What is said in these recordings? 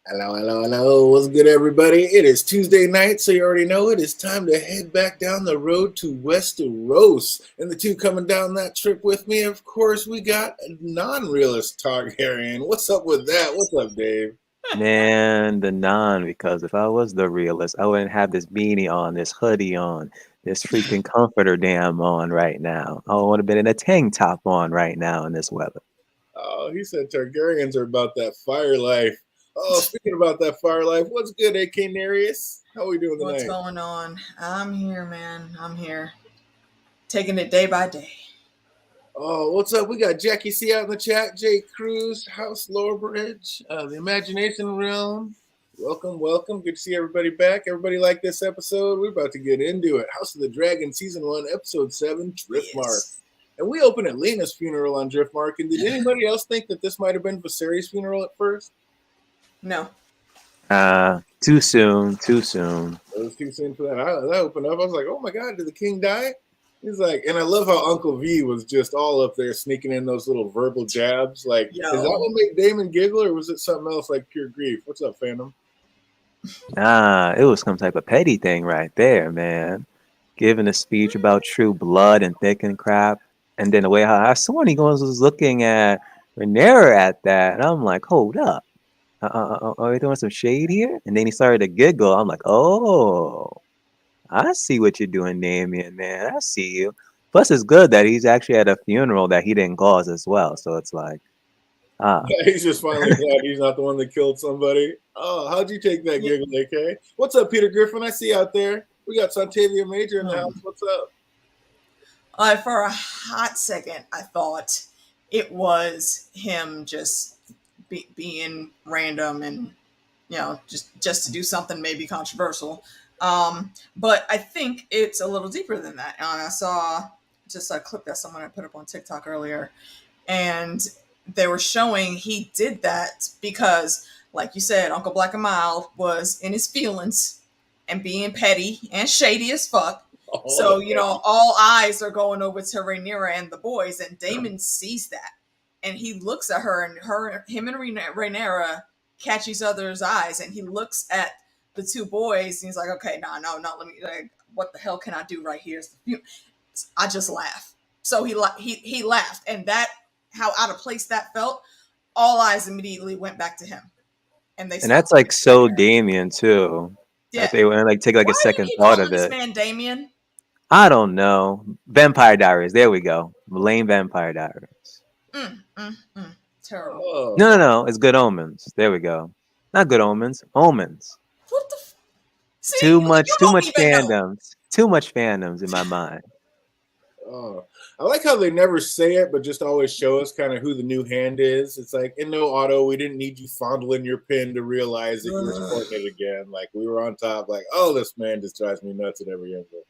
Hello, hello, hello. What's good, everybody? It is Tuesday night, so you already know it is time to head back down the road to Westeros. And the two coming down that trip with me, of course, we got a non-realist Targaryen. What's up with that? What's up, Dave? Man, the non, because if I was the realist, I wouldn't have this beanie on, this hoodie on, this freaking comforter damn on right now. I would have been in a tank top on right now in this weather. Oh, he said Targaryens are about that fire life. Oh, speaking about that fire life, what's good, AK Nereus? How we doing What's tonight? going on? I'm here, man. I'm here. Taking it day by day. Oh, what's up? We got Jackie C out in the chat, Jay Cruz, House Lower Bridge, the Imagination Realm. Welcome, welcome. Good to see everybody back. Everybody like this episode? We're about to get into it. House of the Dragon, Season 1, Episode 7, Driftmark. Yes. And we open at Lena's funeral on Driftmark. And did anybody else think that this might have been Viserys' funeral at first? No. Too soon, too soon. It was too soon for that. I opened up. I was like, oh my God, did the king die? He's like, and I love how Uncle V was just all up there sneaking in those little verbal jabs. Like, is that Yo. what made Damon giggle, or was it something else like pure grief? What's up, fandom? It was some type of petty thing right there, man. Giving a speech about true blood and thick and crap. And then the way how I sworn he was looking at Rhaenyra at that, and I'm like, hold up. Are we doing some shade here? And then he started to giggle. I'm like, oh, I see what you're doing, Damien, man. I see you. Plus, it's good that he's actually at a funeral that he didn't cause as well. So it's like, ah, He's just finally glad he's not the one that killed somebody. Oh, how'd you take that Yeah. giggle, AK? What's up, Peter Griffin? I see you out there. We got Santavia Major in the house. What's up? For a hot second, I thought it was him just being random and just to do something maybe controversial. But I think it's a little deeper than that. I saw just a clip that someone had put up on TikTok earlier, and they were showing he did that because, like you said, Uncle Black and Mild was in his feelings and being petty and shady as fuck. Oh, So, all eyes are going over to Rhaenyra and the boys, and Damon sees that. And he looks at her, and him and Rhaenyra catch each other's eyes, and he looks at the two boys, and he's like, okay, no, let me, like, what the hell can I do right here? I just laugh. So he laughed, and that, how out of place that felt, all eyes immediately went back to him. And they and stopped that's like looking so at Rhaenyra. Damien too. Yeah. That they want to like take like a Why do you second keep thought calling of this it. man Damien? I don't know. Vampire Diaries. There we go. Lame Vampire Diaries. Terrible. oh. No. It's Good Omens. There we go. Not Good Omens. Omens. What the? See, Too you much. Too don't much even know. fandoms. Too much fandoms in my mind. Oh, I like how they never say it, but just always show us kind of who the new hand is. It's like in No Auto, we didn't need you fondling your pin to realize that you were Ugh. sporting it again. Like we were on top. Like, oh, this man just drives me nuts at every angle.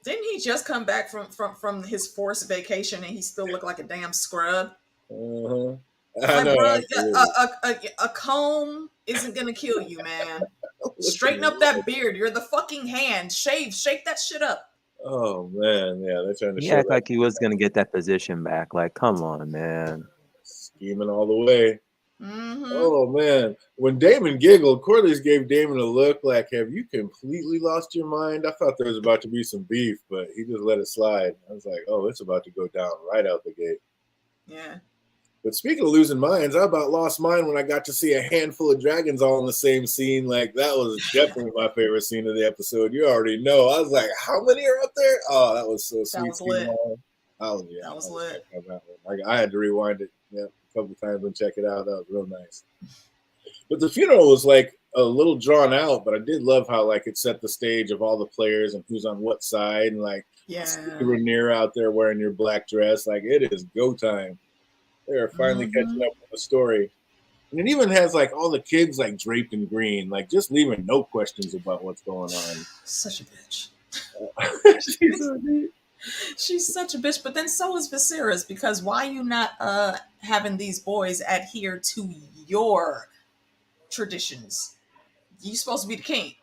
Didn't he just come back from his forced vacation and he still looked like a damn scrub? Uh-huh. I Like, know, bro, absolutely. a comb isn't gonna kill you, man. Listen Straighten to up that. that beard. You're the fucking hand. Shake that shit up. Oh man, yeah, they're trying to He show act that like he was gonna get that position back. Like, come on, man. scheming all the way. Mm-hmm. Oh man, when Damon giggled, Corliss gave Damon a look like, "Have you completely lost your mind?" I thought there was about to be some beef, but he just let it slide. I was like, "Oh, it's about to go down right out the gate." Yeah. But speaking of losing minds, I about lost mine when I got to see a handful of dragons all in the same scene. Like that was definitely my favorite scene of the episode. You already know. I was like, "How many are up there?" Oh, that was so That sweet. was lit. I was yeah, That I was was lit. on that one. I had to rewind it a couple times and check it out. That was real nice. But the funeral was like a little drawn out, but I did love how like it set the stage of all the players and who's on what side, and like Yeah. Rhaenyra out there wearing your black dress. Like it is go time. They are finally Mm-hmm. catching up with the story. And it even has like all the kids like draped in green, like just leaving no questions about what's going on. Such a bitch. She's so neat. She's such a bitch, but then so is Viserys, because why you not having these boys adhere to your traditions? You supposed to be the king.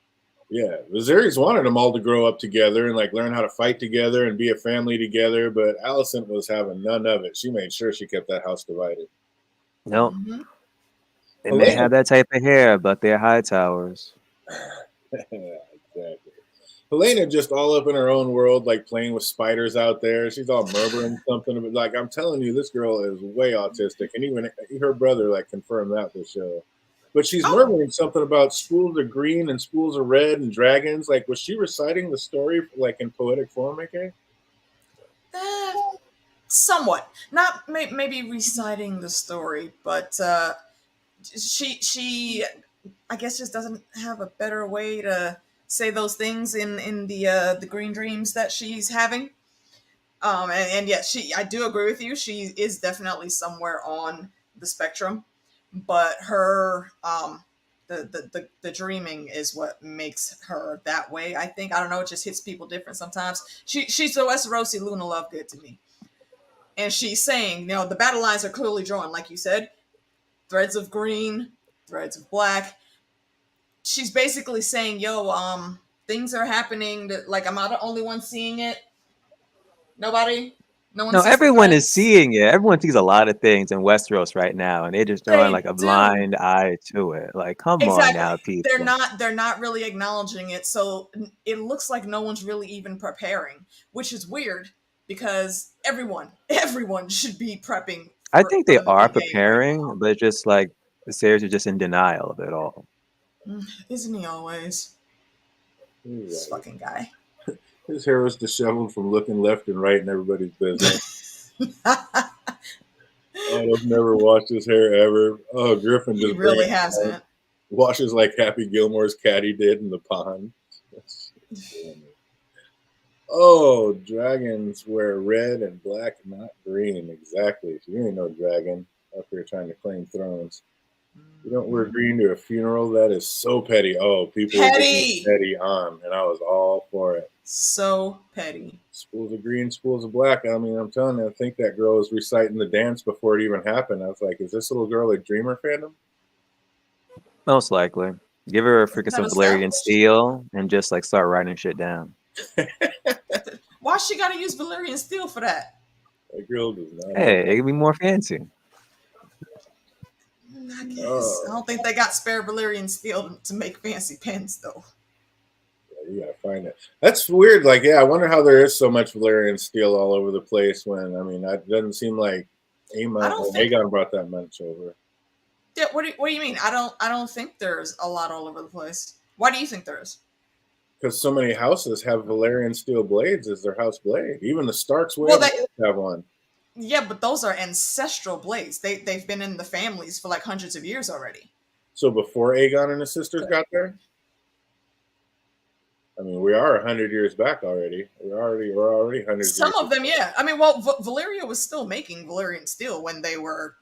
Yeah, Viserys wanted them all to grow up together and like learn how to fight together and be a family together, but Alicent was having none of it. She made sure she kept that house divided. No. Mm-hmm. They may Helena, have that type of hair, but they're high towers. exactly. Helena just all up in her own world, like playing with spiders out there. She's all murmuring something. But like I'm telling you, this girl is way autistic, and even her brother like confirmed that this show. But she's Oh, murmuring something about spools of green and spools of red and dragons. Like, was she reciting the story like in poetic form? Okay. eh, somewhat. Not maybe reciting the story, but she I guess just doesn't have a better way to say those things in the green dreams that she's having. And yeah, I do agree with you. She is definitely somewhere on the spectrum, but her the dreaming is what makes her that way. I think, I don't know. It just hits people different sometimes. She's the Westerosi Luna Lovegood to me, and she's saying, the battle lines are clearly drawn, like you said, threads of green, threads of black. She's basically saying, yo, things are happening that, like, am I the only one seeing it? Nobody? No one No, sees the everyone is threads? seeing it. Everyone sees a lot of things in Westeros right now, and they're just throwing like They a do. blind eye to it. Like, come on Exactly. now, They're people. not they're not really acknowledging it, so it looks like no one's really even preparing, which is weird because everyone should be prepping I for think for they the are main game right preparing, but it's just like Viserys is just in denial of it all. now. Isn't he always? This Right. fucking guy. His hair was disheveled from looking left and right in everybody's business. Oh, I've never washed his hair ever. Oh, Griffin He just bring really it out. hasn't. Washes like Happy Gilmore's caddy did in the pond. Oh, dragons wear red and black, not green. Exactly. You ain't no dragon up here trying to claim thrones. You don't wear green to a funeral. That is so petty. Oh, people were getting Petty. petty on, and I was all for it. So petty. Spools of green, spools of black. I mean, I'm telling you, I think that girl was reciting the dance before it even happened. I was like, is this little girl a Dreamer fandom? Most likely. Give her Isn't freaking that some Valerian established? steel and just like start writing shit down. Why she gotta use Valyrian steel for that? That girl does not have. Hey, it can be more fancy. I guess. I Oh, don't think they got spare Valyrian steel to make fancy pens, though. you gotta find it. That's weird. Like, yeah, I wonder how there is so much Valerian steel all over the place. When I mean, that doesn't seem like I Aemon don't or think. Aegon brought that much over. Yeah, what do you mean? I don't think there's a lot all over the place. Why do you think there is? Because so many houses have Valerian steel blades as their house blade. Even the Starks way Well, up north have one. yeah, but those are ancestral blades. They've been in the families for like hundreds of years already. So before Aegon and his sisters got there, I mean, we are 100 years back already. We're already hundreds of Some years. of them, yeah. I mean, well, Valyria was still making Valyrian steel when they were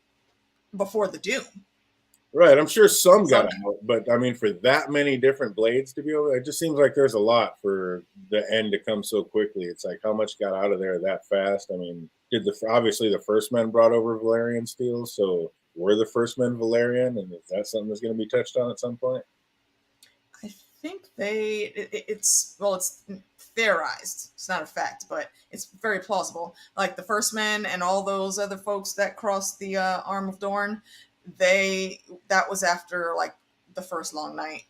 before the Doom. Right. I'm sure some got So out, but I mean, for that many different blades to be able, it just seems like there's a lot for the end to come so quickly. It's like how much got out of there that fast. I mean, obviously the first men brought over Valerian steel, so were the first men Valerian, and is that something that's going to be touched on at some point? I think it's theorized. It's not a fact, but it's very plausible. Like the First Men and all those other folks that crossed the Arm of Dorne, that was after like the first long night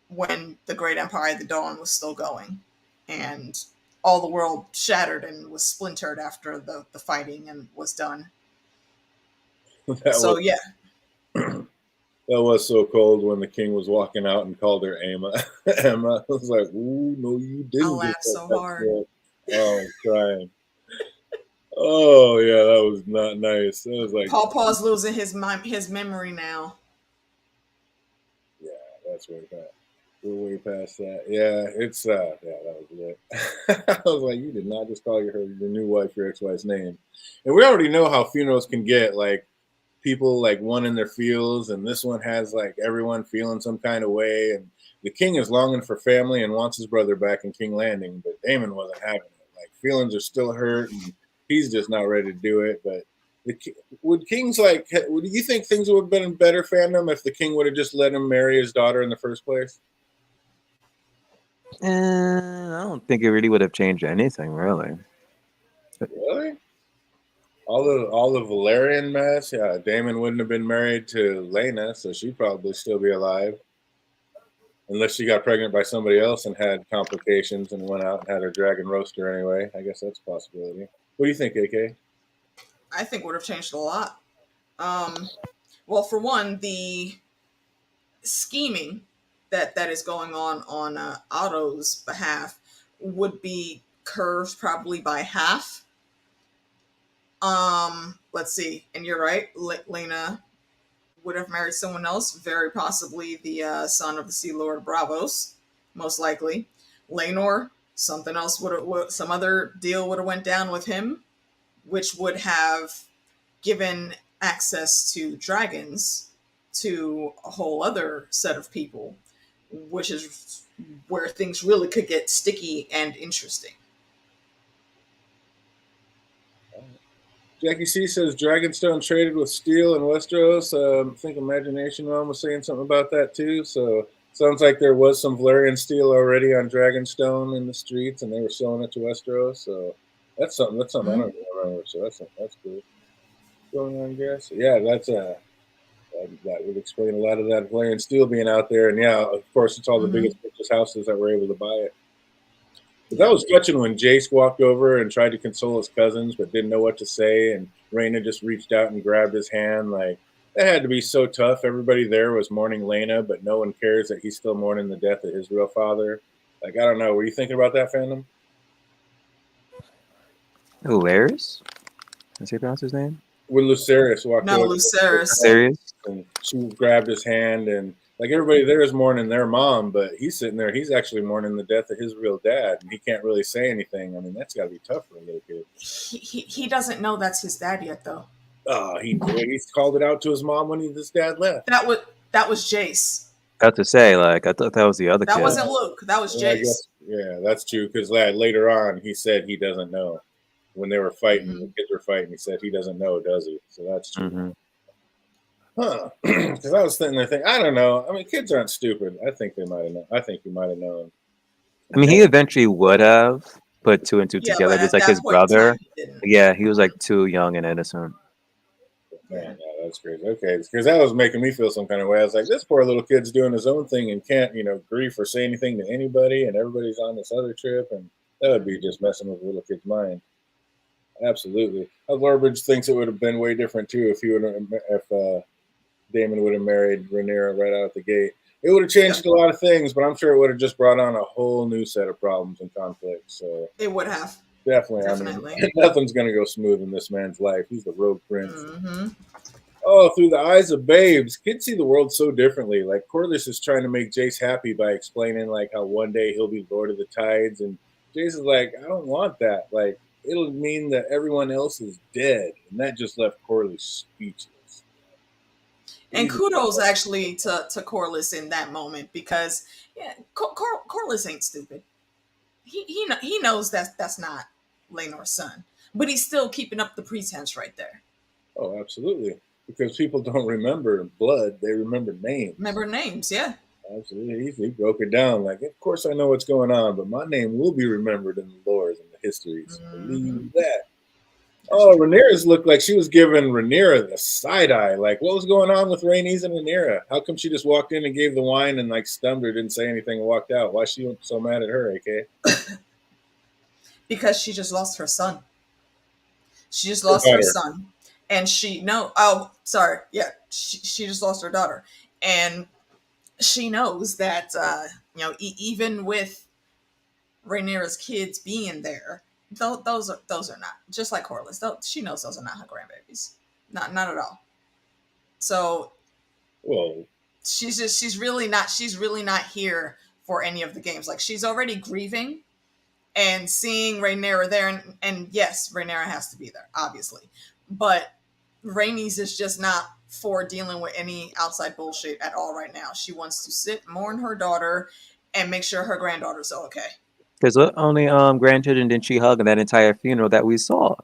when the Great Empire of the Dawn was still going, and all the world shattered and was splintered after the fighting and was done. that So was yeah, that was so cold when the king was walking out and called her Emma. Emma I was like, "Ooh, no, you I didn't get laughed that." so That's hard. good. Oh, I'm crying. Oh yeah, that was not nice. It was like, Paul Paul's losing his memory now. yeah, that's way past. We're way past that. Yeah, it's yeah, that was lit. I was like, you did not just call your new wife your ex-wife's name, and we already know how funerals can get. Like people like one in their feels, and this one has like everyone feeling some kind of way. And the king is longing for family and wants his brother back in King Landing, but Damon wasn't having it. Like feelings are still hurt, and he's just not ready to do it. But would kings like? Would you think things would have been in better fandom if the king would have just let him marry his daughter in the first place? I don't think it really would have changed anything, really. Really? all the Valerian mess. Yeah, Damon wouldn't have been married to Lena, so she'd probably still be alive. Unless she got pregnant by somebody else and had complications and went out and had her dragon roaster anyway. I guess that's a possibility. What do you think, AK? I think would have changed a lot. Well, for one, the scheming that is going on Otto's behalf would be curved probably by half. Let's see, and you're right, Lena would have married someone else, very possibly the son of the Sea Lord Bravos, most likely. Laenor, something else some other deal would have went down with him, which would have given access to dragons to a whole other set of people, which is where things really could get sticky and interesting. Jackie C says Dragonstone traded with steel in Westeros. I think Imagination Realm was saying something about that too. So sounds like there was some Valerian steel already on Dragonstone in the streets, and they were selling it to Westeros. So that's something. That's something I don't remember. So that's good. Going on, guess. Yeah, that would explain a lot of that Valerian steel being out there. And yeah, of course, it's all the biggest purchase houses that were able to buy it. But that was touching when Jace walked over and tried to console his cousins, but didn't know what to say. And Rhaena just reached out and grabbed his hand. Like, that had to be so tough. Everybody there was mourning Lena, but no one cares that he's still mourning the death of his real father. Like, I don't know. Were you thinking about that, fandom? Who, Laris? Is he pronounce his name? When Lucerys walked over. Lucerys. And she grabbed his hand, and like everybody there is mourning their mom, but he's sitting there, he's actually mourning the death of his real dad, and he can't really say anything. I mean, that's got to be tough for a little kid. He doesn't know that's his dad yet, though. He did. He called it out to his mom when his dad left. That was Jace. I have to say, like, I thought that was the other kid. That wasn't Luke. That was Jace. Yeah, that's true, because later on, he said he doesn't know. When they were fighting, the kids were fighting, he said he doesn't know, does he? So that's true. Huh. Because I was sitting there thinking, I don't know. I mean, kids aren't stupid. I think they might have known. I think he might have known. I mean, he eventually would have put two and two together, just like his brother. Yeah, he was like too young and innocent. Man, yeah, that's crazy. Okay, because that was making me feel some kind of way. I was like, this poor little kid's doing his own thing and can't, grieve or say anything to anybody, and everybody's on this other trip, and that would be just messing with a little kid's mind. Absolutely. Lorbridge thinks it would have been way different too if Damon would have married Rhaenyra right out the gate. It would have changed a lot of things, but I'm sure it would have just brought on a whole new set of problems and conflicts. So it would have. Definitely. I mean, nothing's going to go smooth in this man's life. He's the rogue prince. Oh, through the eyes of babes. Kids see the world so differently. Like, Corlys is trying to make Jace happy by explaining, like, how one day he'll be Lord of the Tides. And Jace is like, I don't want that. Like, it'll mean that everyone else is dead. And that just left Corlys speechless. And kudos actually to Corlys in that moment, because Corlys ain't stupid. He knows that's not Laenor's son, but he's still keeping up the pretense right there. Oh, absolutely. Because people don't remember blood, they remember names. Remember names, yeah. Absolutely. He broke it down like, of course I know what's going on, but my name will be remembered in the lores and the histories. Believe that. Oh, Rhaenyra's looked like she was giving Rhaenyra the side eye. Like, what was going on with Rhaenys and Rhaenyra? How come she just walked in and gave the wine and like stunned her, didn't say anything, and walked out? Why is she so mad at her, AK? Because she just lost her son. She just lost her son. And she just lost her daughter. And she knows that, even with Rhaenyra's kids being there, those are not, just like Corlys. She knows those are not her grandbabies, not at all. So, well, she's really not here for any of the games. Like, she's already grieving, and seeing Rhaenyra there, and yes, Rhaenyra has to be there, obviously, but Rhaenys is just not for dealing with any outside bullshit at all right now. She wants to sit, mourn her daughter, and make sure her granddaughter's okay. Because what only grandchildren did she hug in that entire funeral that we saw?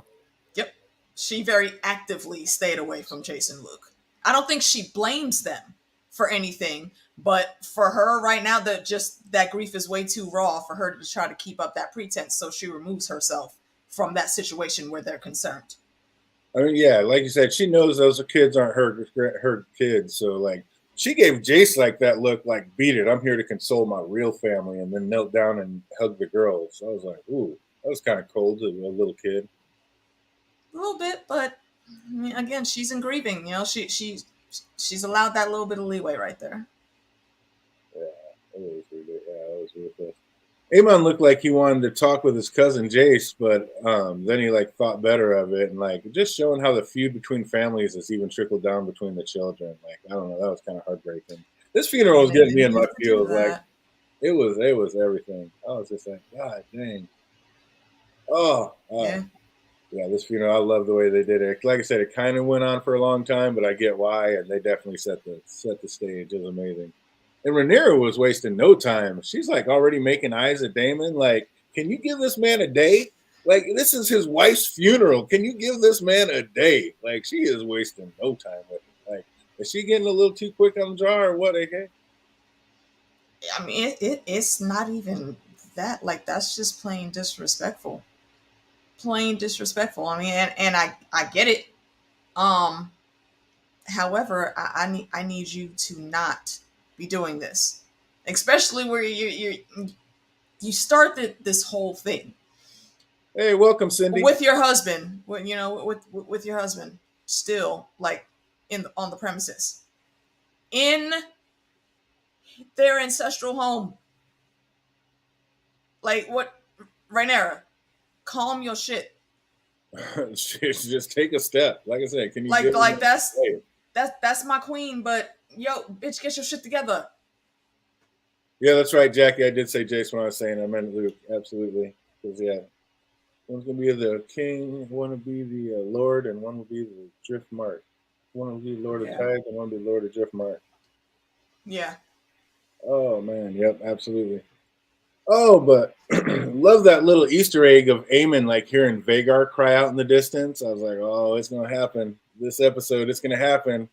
Yep. She very actively stayed away from Jace and Luke. I don't think she blames them for anything, but for her right now, that grief is way too raw for her to try to keep up that pretense, so she removes herself from that situation where they're concerned. I mean, yeah, like you said, she knows those kids aren't her kids. So like, she gave Jace like that look, like beat it. I'm here to console my real family, and then knelt down and hugged the girl. So I was like, ooh, that was kind of cold to a little kid. A little bit, but I mean, again, she's in grieving. You know, she's allowed that little bit of leeway right there. Yeah, it was ridiculous. Yeah, it was ridiculous. Amon looked like he wanted to talk with his cousin Jace, but then he like thought better of it, and like just showing how the feud between families has even trickled down between the children. Like I don't know, that was kind of heartbreaking. This funeral was And they getting me didn't in my have to do feels. Like that. it was everything. I was just like, God dang. Oh, Yeah. yeah, this funeral. I love the way they did it. Like I said, it kind of went on for a long time, but I get why, and they definitely set the stage. It was amazing. And Rhaenyra was wasting no time. She's like already making eyes at Damon. Like, can you give this man a day? Like, this is his wife's funeral. Can you give this man a day? Like, she is wasting no time with him. Like, is she getting a little too quick on the draw or what? AK? I mean, it's not even that. Like, that's just plain disrespectful. Plain disrespectful. I mean, and I get it. Um, However, I need you to not be doing this, especially where you started this whole thing Hey, welcome, Cindy. with your husband. With your husband still like on the premises in their ancestral home. Like what, Rhaenyra, calm your shit. Just take a step. Like I said, can you Like give him like a day? that's my queen, but yo, bitch, get your shit together. Yeah, that's right, Jackie. I did say Jace when I was saying I meant Luke. Absolutely. Because, yeah, one's going to be the king, one will be the lord, and one will be the drift mark. One will be Lord of Yeah. Tide, and one will be Lord of Drift mark. Yeah. Oh, man. Yep, absolutely. Oh, but love that little Easter egg of Aemon like hearing Vagar cry out in the distance. I was like, oh, it's going to happen. This episode, it's going to happen.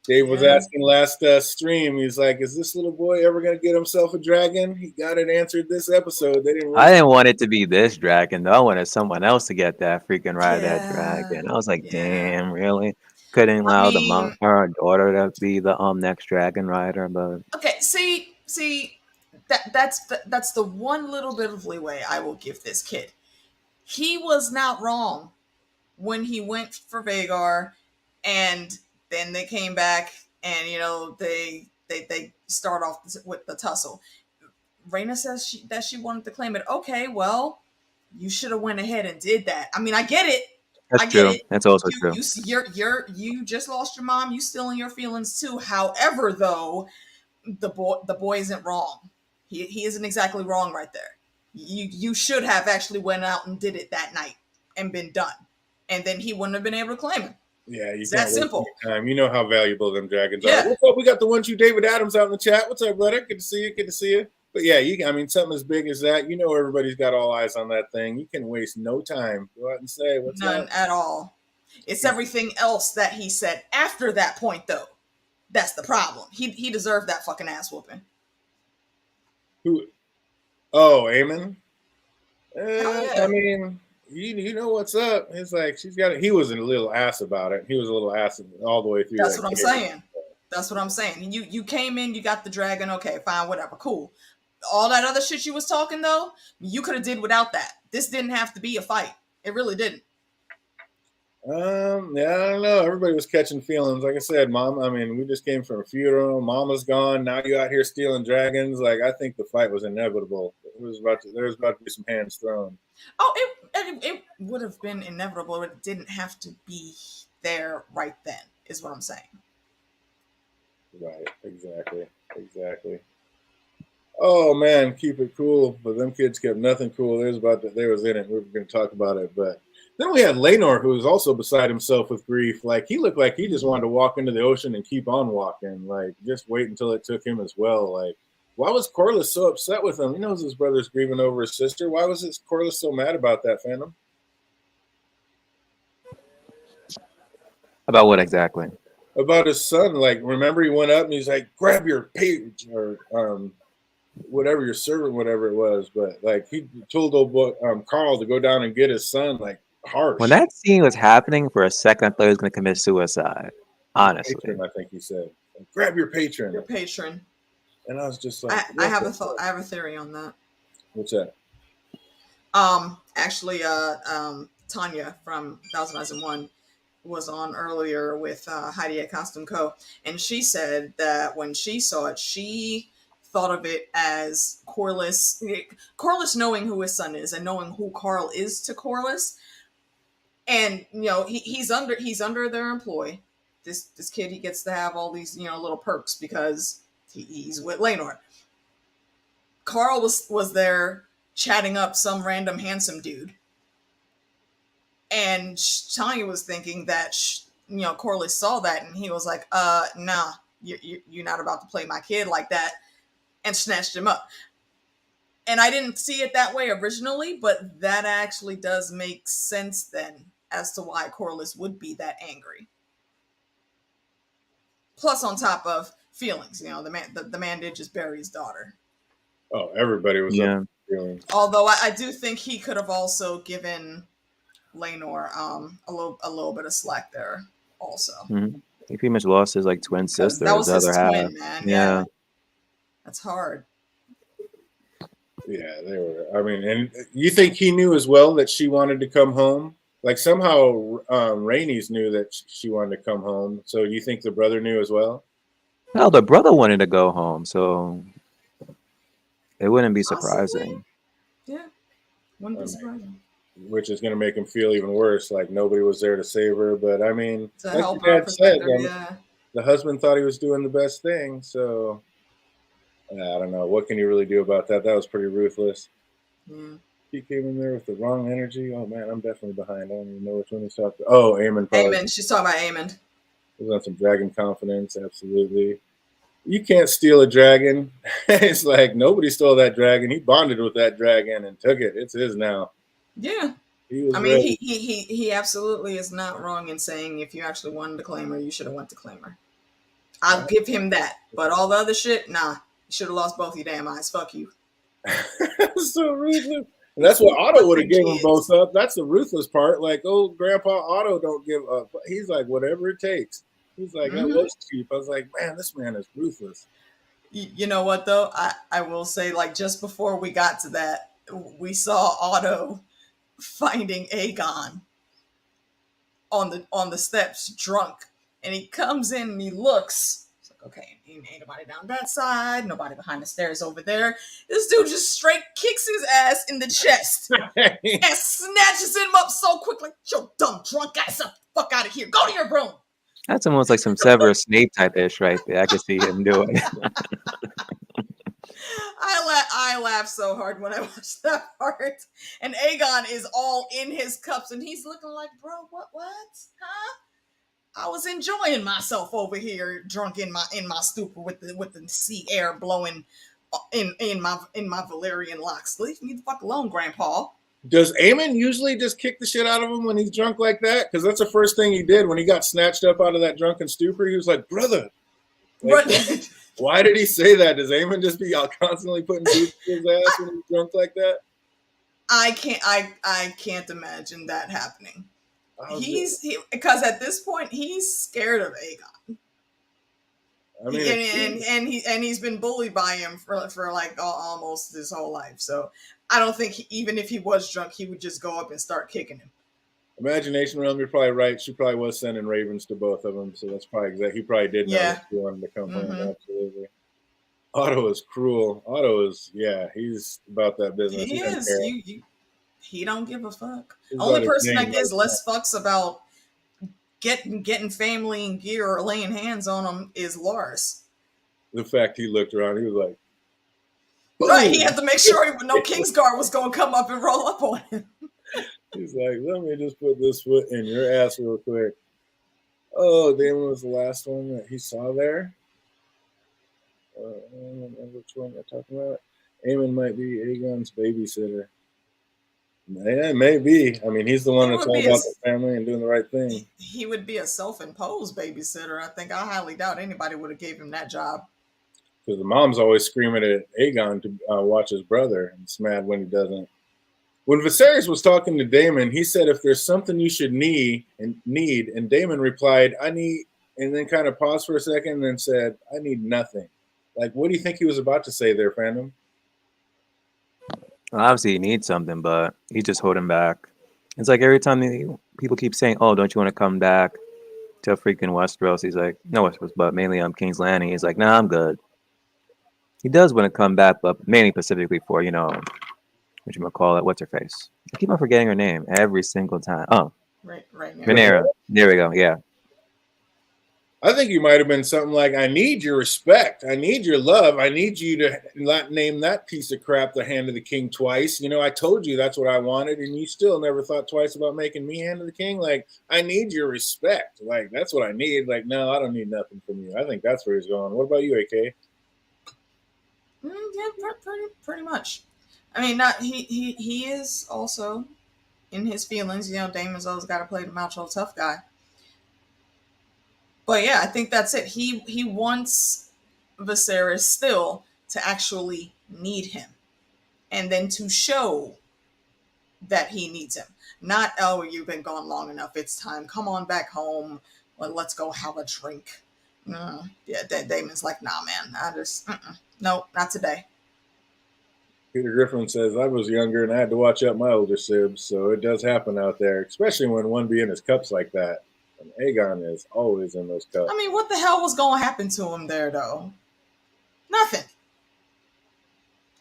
Dave was Yeah. asking last stream. He's like, "Is this little boy ever going to get himself a dragon?" He got it answered this episode. They didn't I waste. didn't want it to be this dragon though. I wanted someone else to get that freaking ride that Yeah. dragon. I was like, Yeah. damn, really? Couldn't I allow the mean, mom or our daughter to be the next dragon rider, but okay, see that's the one little bit of leeway I will give this kid. He was not wrong when he went for Vagar, and then they came back, and they start off with the tussle. Raina says that she wanted to claim it. Okay, well, you should have went ahead and did that. I mean, I get it. that's I get true. it. That's also You true. you you just lost your mom. You still in your feelings too. However, though, the boy isn't wrong. He isn't exactly wrong right there. You should have actually went out and did it that night and been done, and then he wouldn't have been able to claim it. Yeah, you It's that can't waste simple. any time. You know how valuable them dragons are. Yeah. What's up? We got the one two David Adams out in the chat. What's up, brother? Good to see you. Good to see you. But yeah, I mean, something as big as that, you know, everybody's got all eyes on that thing. You can waste no time. Go out and say, "What's None up?" at all. It's everything else that he said after that point, though. That's the problem. He deserved that fucking ass whooping. Who? Oh, Eamon. Hell I yeah. mean, you know what's up. It's like she's got it. He was a little ass about it. He was a little ass all the way through That's that what I'm game. saying. That's what I'm saying. You came in, you got the dragon. Okay, fine, whatever, cool. All that other shit you was talking though, you could have did without that. This didn't have to be a fight. It really didn't. Yeah, I don't know. Everybody was catching feelings. Like I said, Mom. I mean, we just came from a funeral. Mama's gone. Now you out here stealing dragons. Like I think the fight was inevitable. There was about to be some hands thrown. Oh, it would have been inevitable. It didn't have to be there right then. Is what I'm saying. Right. Exactly. Oh man, keep it cool. But them kids kept nothing cool. They was in it. We were going to talk about it, but then we had Lenor, who was also beside himself with grief. Like he looked like he just wanted to walk into the ocean and keep on walking. Like just wait until it took him as well. Like why was Corlys so upset with him? He knows his brother's grieving over his sister. Why was Corlys so mad about that, Phantom? About what exactly? About his son. Like remember he went up and he's like, grab your page or whatever your servant, whatever it was. But like he told old Carl to go down and get his son. Like harsh. When that scene was happening, for a second, I thought he was going to commit suicide. Honestly. Patron, I think he said, grab your patron. Your patron. And I was just like, I have a thought. I have a theory on that. What's that? Actually, Tanya from 2001 was on earlier with Heidi at Costume Co. And she said that when she saw it, she thought of it as Corlys knowing who his son is and knowing who Carl is to Corlys. And, you know, he's under their employ. This kid, he gets to have all these, you know, little perks because he's with Laenor. Carl was there chatting up some random handsome dude. And Tanya was thinking that, you know, Corlys saw that and he was like, nah, you're not about to play my kid like that, and snatched him up. And I didn't see it that way originally, but that actually does make sense then as to why Corlys would be that angry. Plus, on top of feelings, you know, the man did just bury his daughter. Oh, everybody was up with feelings. Although I do think he could have also given Laenor a little bit of slack there also. Mm-hmm. He pretty much lost his like twin sister. That was his other twin, half. man. Yeah. That's hard. Yeah, they were. I mean, and you think he knew as well that she wanted to come home? Like somehow Rhaenys knew that she wanted to come home. So you think the brother knew as well? Well, the brother wanted to go home, so it wouldn't be surprising. Possibly. Yeah, wouldn't be surprising. Which is going to make him feel even worse. Like nobody was there to save her. But I mean, like your dad said, the husband thought he was doing the best thing. So I don't know. What can you really do about that? That was pretty ruthless. Yeah. He came in there with the wrong energy. Oh man, I'm definitely behind. I don't even know which one he's talking. Oh, Aemond. Aemond. She's talking about Aemond. He's on some dragon confidence. Absolutely. You can't steal a dragon. It's like nobody stole that dragon. He bonded with that dragon and took it. It's his now. Yeah. I mean, he absolutely is not wrong in saying if you actually wanted to claim her, you should have went to claim her. I'll give him that. But all the other shit, nah. You should have lost both your damn eyes. Fuck you. So ruthless. And that's what Otto would have given them both up. That's the ruthless part. Like, oh, Grandpa Otto don't give up. He's like, whatever it takes. He's like, that was cheap. I was like, man, this man is ruthless. You know what, though? I will say, like, just before we got to that, we saw Otto finding Aegon on the steps drunk. And he comes in and he looks. Okay, ain't nobody down that side, nobody behind the stairs over there. This dude just straight kicks his ass in the chest and snatches him up so quick, like, yo, dumb drunk ass, up, fuck out of here, go to your room. That's almost like some Severus Snape type ish right there. I can see him doing it. I laughed so hard when I watched that part. And Aegon is all in his cups and he's looking like, bro, what, huh? I was enjoying myself over here, drunk in my stupor with the sea air blowing in my Valyrian locks. Leave me the fuck alone, Grandpa. Does Aemond usually just kick the shit out of him when he's drunk like that? Because that's the first thing he did when he got snatched up out of that drunken stupor. He was like, brother. Like, why did he say that? Does Aemond just be constantly putting boots in his ass when he's drunk like that? I can't imagine that happening. Because at this point he's scared of Aegon. I mean, he's been bullied by him for like almost his whole life. So I don't think even if he was drunk, he would just go up and start kicking him. Imagination realm, you're probably right. She probably was sending ravens to both of them, so that's probably exactly. He probably did know that he wanted to come home. Absolutely. Otto is cruel. Otto is, he's about that business. He is. He don't give a fuck. Only person that gives less fucks about getting family and gear or laying hands on them is Lars. The fact he looked around, he was like, boom. Right, he had to make sure no Kingsguard was going to come up and roll up on him. He's like, let me just put this foot in your ass real quick. Oh, Damon was the last one that he saw there. I don't remember which one they're talking about. Aemond might be Aegon's babysitter. Yeah, maybe. I mean, he's the one that's all about the family and doing the right thing. He would be a self-imposed babysitter. I think I highly doubt anybody would have gave him that job. Because the mom's always screaming at Aegon to watch his brother, and it's mad when he doesn't. When Viserys was talking to Daemon, he said, "If there's something you should need," and Daemon replied, "I need," and then kind of paused for a second and then said, "I need nothing." Like, what do you think he was about to say there, fandom? Well, obviously, he needs something, but he's just holding back. It's like every time people keep saying, "Oh, don't you want to come back to freaking Westeros?" He's like, "No Westeros, but mainly King's Landing." He's like, "Nah, I'm good." He does want to come back, but mainly specifically for what you gonna call it? What's her face? I keep on forgetting her name every single time. Oh, Right now. Rhaenyra. There we go. Yeah. I think you might have been something like, "I need your respect. I need your love. I need you to not name that piece of crap the Hand of the King twice. I told you that's what I wanted, and you still never thought twice about making me Hand of the King. Like, I need your respect. Like, that's what I need. Like, no, I don't need nothing from you." I think that's where he's going. What about you, AK? Yeah, pretty much. I mean, not he is also in his feelings. Damon's always got to play the macho tough guy. But yeah, I think that's it. He wants Viserys still to actually need him, and then to show that he needs him. Not, "Oh, you've been gone long enough. It's time. Come on back home. Let's go have a drink." Yeah, Damon's like, "Nah, man. No, not today." Peter Griffin says, "I was younger and I had to watch out my older sibs, so it does happen out there, especially when one be in his cups like that. And Aegon is always in those cups." I mean, what the hell was going to happen to him there, though? Nothing.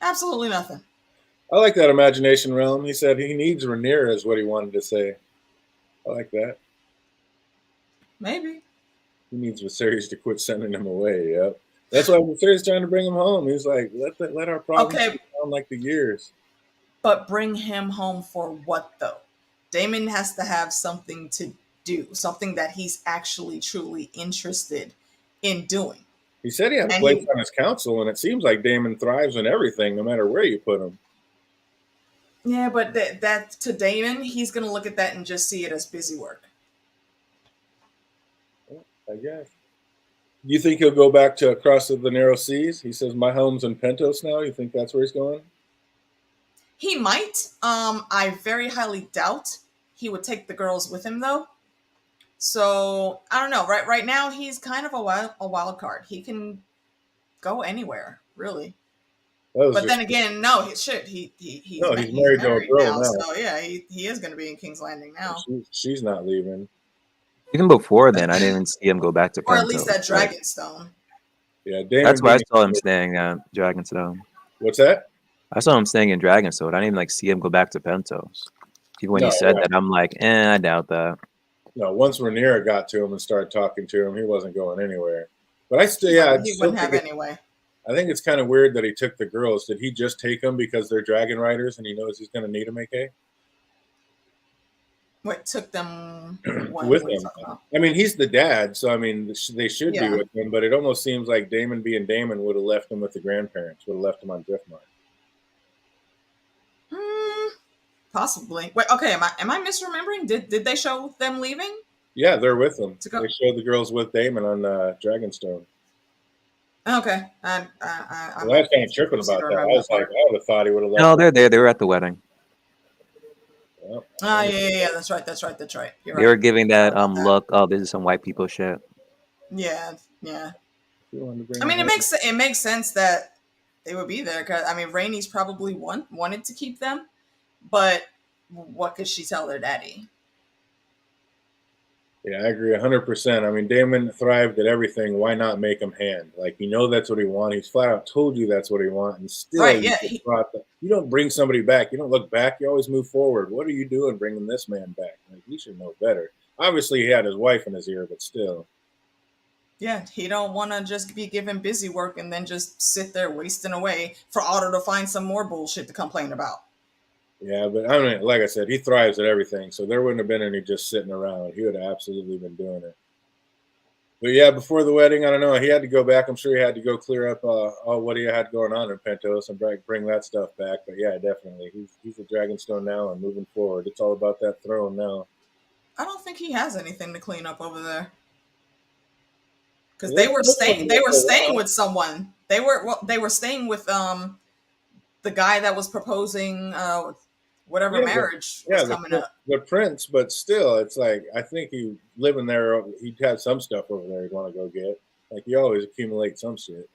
Absolutely nothing. I like that imagination realm. He said he needs Rhaenyra is what he wanted to say. I like that. Maybe. He needs Viserys to quit sending him away. Yep. That's why Viserys trying to bring him home. He's like, let our problems Okay, down like the years. but bring him home for what, though? Daemon has to have something to do, something that he's actually truly interested in doing. He said he had a And place on his council, and it seems like Daemon thrives in everything, no matter where you put him. yeah, but that to Daemon, he's going to look at that and just see it as busy work. I guess. You think he'll go back to across the narrow seas? He says, "My home's in Pentos now." You think that's where he's going? He might. I very highly doubt he would take the girls with him, though. So I don't know. Right now, he's kind of a wild card. He can go anywhere, really. But then again, no, he's married to a girl now. now. So yeah, he is going to be in King's Landing now, She's not leaving. Even before then, I didn't even see him go back to or at least Pentos. that Dragonstone. Yeah, Daemon. That's why I saw him staying at Dragonstone. What's that? I saw him staying in Dragonstone. I didn't even see him go back to Pentos. Even when he said that, I'm like, I doubt that. No, once Rhaenyra got to him and started talking to him, he wasn't going anywhere. But He wouldn't have anyway. I think it's kind of weird that he took the girls. Did he just take them because they're dragon riders and he knows he's going to need them, AK? What took them with him? I mean, he's the dad, so I mean, they should be with him. But it almost seems like Daemon being Daemon would have left him with the grandparents, would have left him on Driftmark. Possibly. Wait, okay. Am I misremembering? Did they show them leaving? Yeah, they're with them. They showed the girls with Daemon on Dragonstone. Okay. I was kind of tripping about that. I was like, I would have thought he would have left. No, they're there. They were at the wedding. Well, yeah. That's right. You're right. They were giving that look. Oh, this is some white people shit. Yeah. I mean, it makes sense that they would be there because I mean, Rhaenys probably wanted to keep them, but what could she tell their daddy? Yeah, I agree 100%. I mean, Daemon thrived at everything. Why not make him hand? Like, that's what he wants. He's flat out told you that's what he wants. And still, you don't bring somebody back. You don't look back. You always move forward. What are you doing bringing this man back? Like, he should know better. Obviously, he had his wife in his ear, but still. Yeah, he don't want to just be given busy work and then just sit there wasting away for Otto to find some more bullshit to complain about. Yeah, but I mean, like I said, he thrives at everything, so there wouldn't have been any just sitting around. He would have absolutely been doing it. But yeah, before the wedding, I don't know. He had to go back. I'm sure he had to go clear up all what he had going on in Pentos and bring that stuff back. But yeah, definitely, he's a Dragonstone now and moving forward. It's all about that throne now. I don't think he has anything to clean up over there. Because they were staying with someone. They were staying with the guy that was proposing whatever Yeah, marriage was coming up. the prince, but still, it's like I think he living there. He'd have some stuff over there he'd want to go get. Like you always accumulate some shit.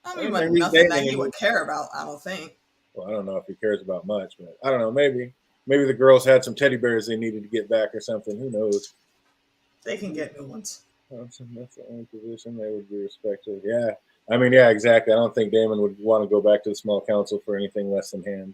I I mean, don't know. but He's nothing that Damon, he and would care about, I don't think. well, I don't know if he cares about much, but I don't know. Maybe the girls had some teddy bears they needed to get back or something. Who knows? They can get new ones. That's the only position they would be respected. Yeah, I mean, yeah, exactly. I don't think Damon would want to go back to the small council for anything less than hand.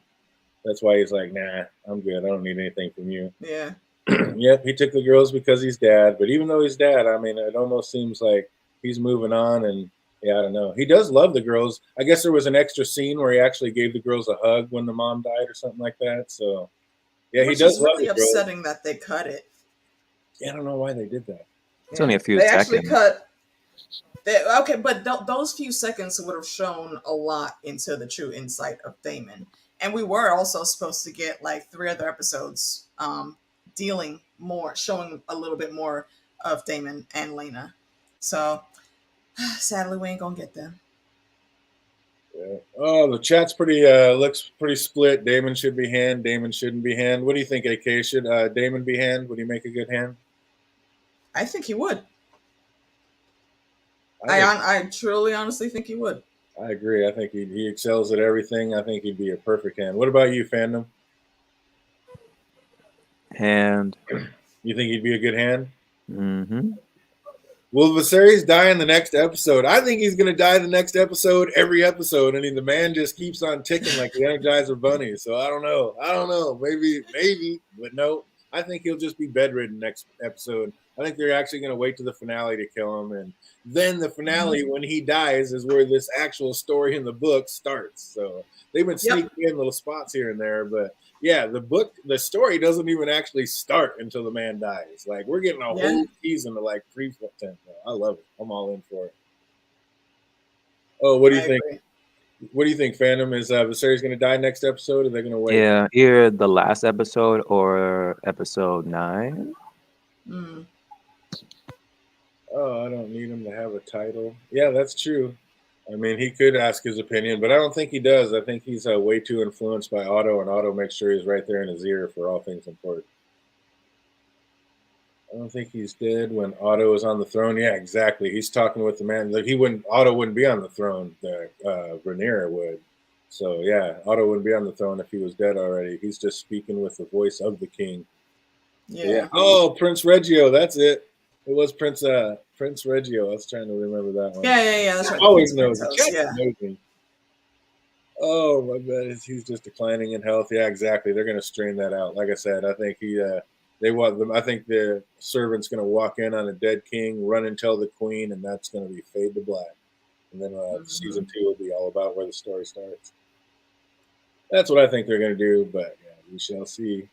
That's why he's like, nah, I'm good. I don't need anything from you. Yeah. Yep, he took the girls because he's dad. But even though he's dad, I mean, it almost seems like he's moving on. And yeah, I don't know. He does love the girls. I guess there was an extra scene where he actually gave the girls a hug when the mom died or something like that. So yeah, he Which does is love really the girls. upsetting that they cut it. Yeah, I don't know why they did that. It's only a few They seconds. actually cut. Okay, but those few seconds would have shown a lot into the true insight of Damon. And we were also supposed to get like 3 other episodes dealing more, showing a little bit more of Damon and Lena. So sadly, we ain't gonna get them. Yeah. Oh, the chat's pretty looks pretty split. Damon should be hand. Damon shouldn't be hand. What do you think, AK? Should Damon be hand? Would he make a good hand? I think he would. I I truly, honestly think he would. I agree. I think he excels at everything. I think he'd be a perfect hand. What about you, fandom? Hand. You think he'd be a good hand? Mm-hmm. Will Viserys die in the next episode? I think he's going to die the next episode, every episode. I mean, the man just keeps on ticking like the Energizer Bunny. So I don't know. Maybe, but no. I think he'll just be bedridden next episode. I think they're actually going to wait to the finale to kill him, and then the finale, when he dies, is where this actual story in the book starts. So they've been sneaking in little spots here and there, but yeah, the story doesn't even actually start until the man dies. Like we're getting a whole season of like pre-content. I love it. I'm all in for it. Oh, what do you think? Agree. What do you think, fandom? Is Viserys going to die next episode? Or are they going to wait? Yeah, either the last episode or episode 9. Mm. Oh, I don't need him to have a title. Yeah, that's true. I mean, he could ask his opinion, but I don't think he does. I think he's way too influenced by Otto, and Otto makes sure he's right there in his ear for all things important. I don't think he's dead when Otto is on the throne. Yeah, exactly. He's talking with the man. Like Otto wouldn't be on the throne. Rhaenyra would. So yeah, Otto wouldn't be on the throne if he was dead already. He's just speaking with the voice of the king. Yeah. Oh, Prince Reggio. That's it. It was Prince Reggio. I was trying to remember that one. Yeah. That's right. Always knows. Yeah. Knows me. Oh my God, he's just declining in health. Yeah, exactly. They're going to strain that out. Like I said, I think they want them. I think the servant's going to walk in on a dead king, run and tell the queen, and that's going to be fade to black. And then season 2 will be all about where the story starts. That's what I think they're going to do, but yeah, we shall see.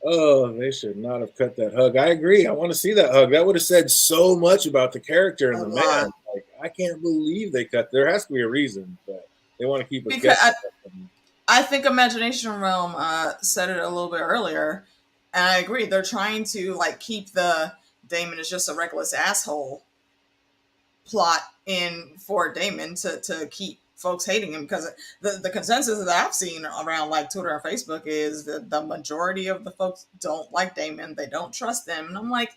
Oh, they should not have cut that hug. I agree. I want to see that hug. That would have said so much about the character and the man. Like, I can't believe they cut. There has to be a reason, but they want to keep it. Because I think Imagination Realm said it a little bit earlier, and I agree. They're trying to like keep the Damon is just a reckless asshole plot in for Damon to keep folks hating him, because the consensus that I've seen around like Twitter and Facebook is that the majority of the folks don't like Damon. They don't trust him. And I'm like,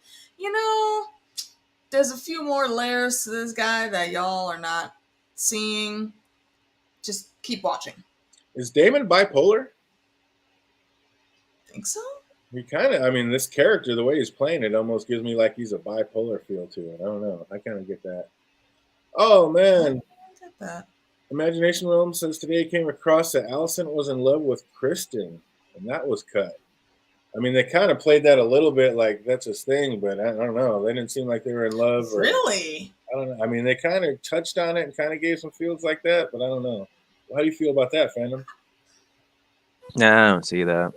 there's a few more layers to this guy that y'all are not seeing. Just keep watching. Is Damon bipolar? Think so? He kind of, I mean, this character, the way he's playing it almost gives me like he's a bipolar feel to it. I don't know. I kind of get that. Oh, man. I get that. Imagination Realm says today came across that Allison was in love with Kristen, and that was cut. I mean, they kind of played that a little bit like that's his thing, but I don't know. They didn't seem like they were in love. Really? I don't know. I mean, they kind of touched on it and kind of gave some feels like that, but I don't know. How do you feel about that, fandom? Nah, I don't see that.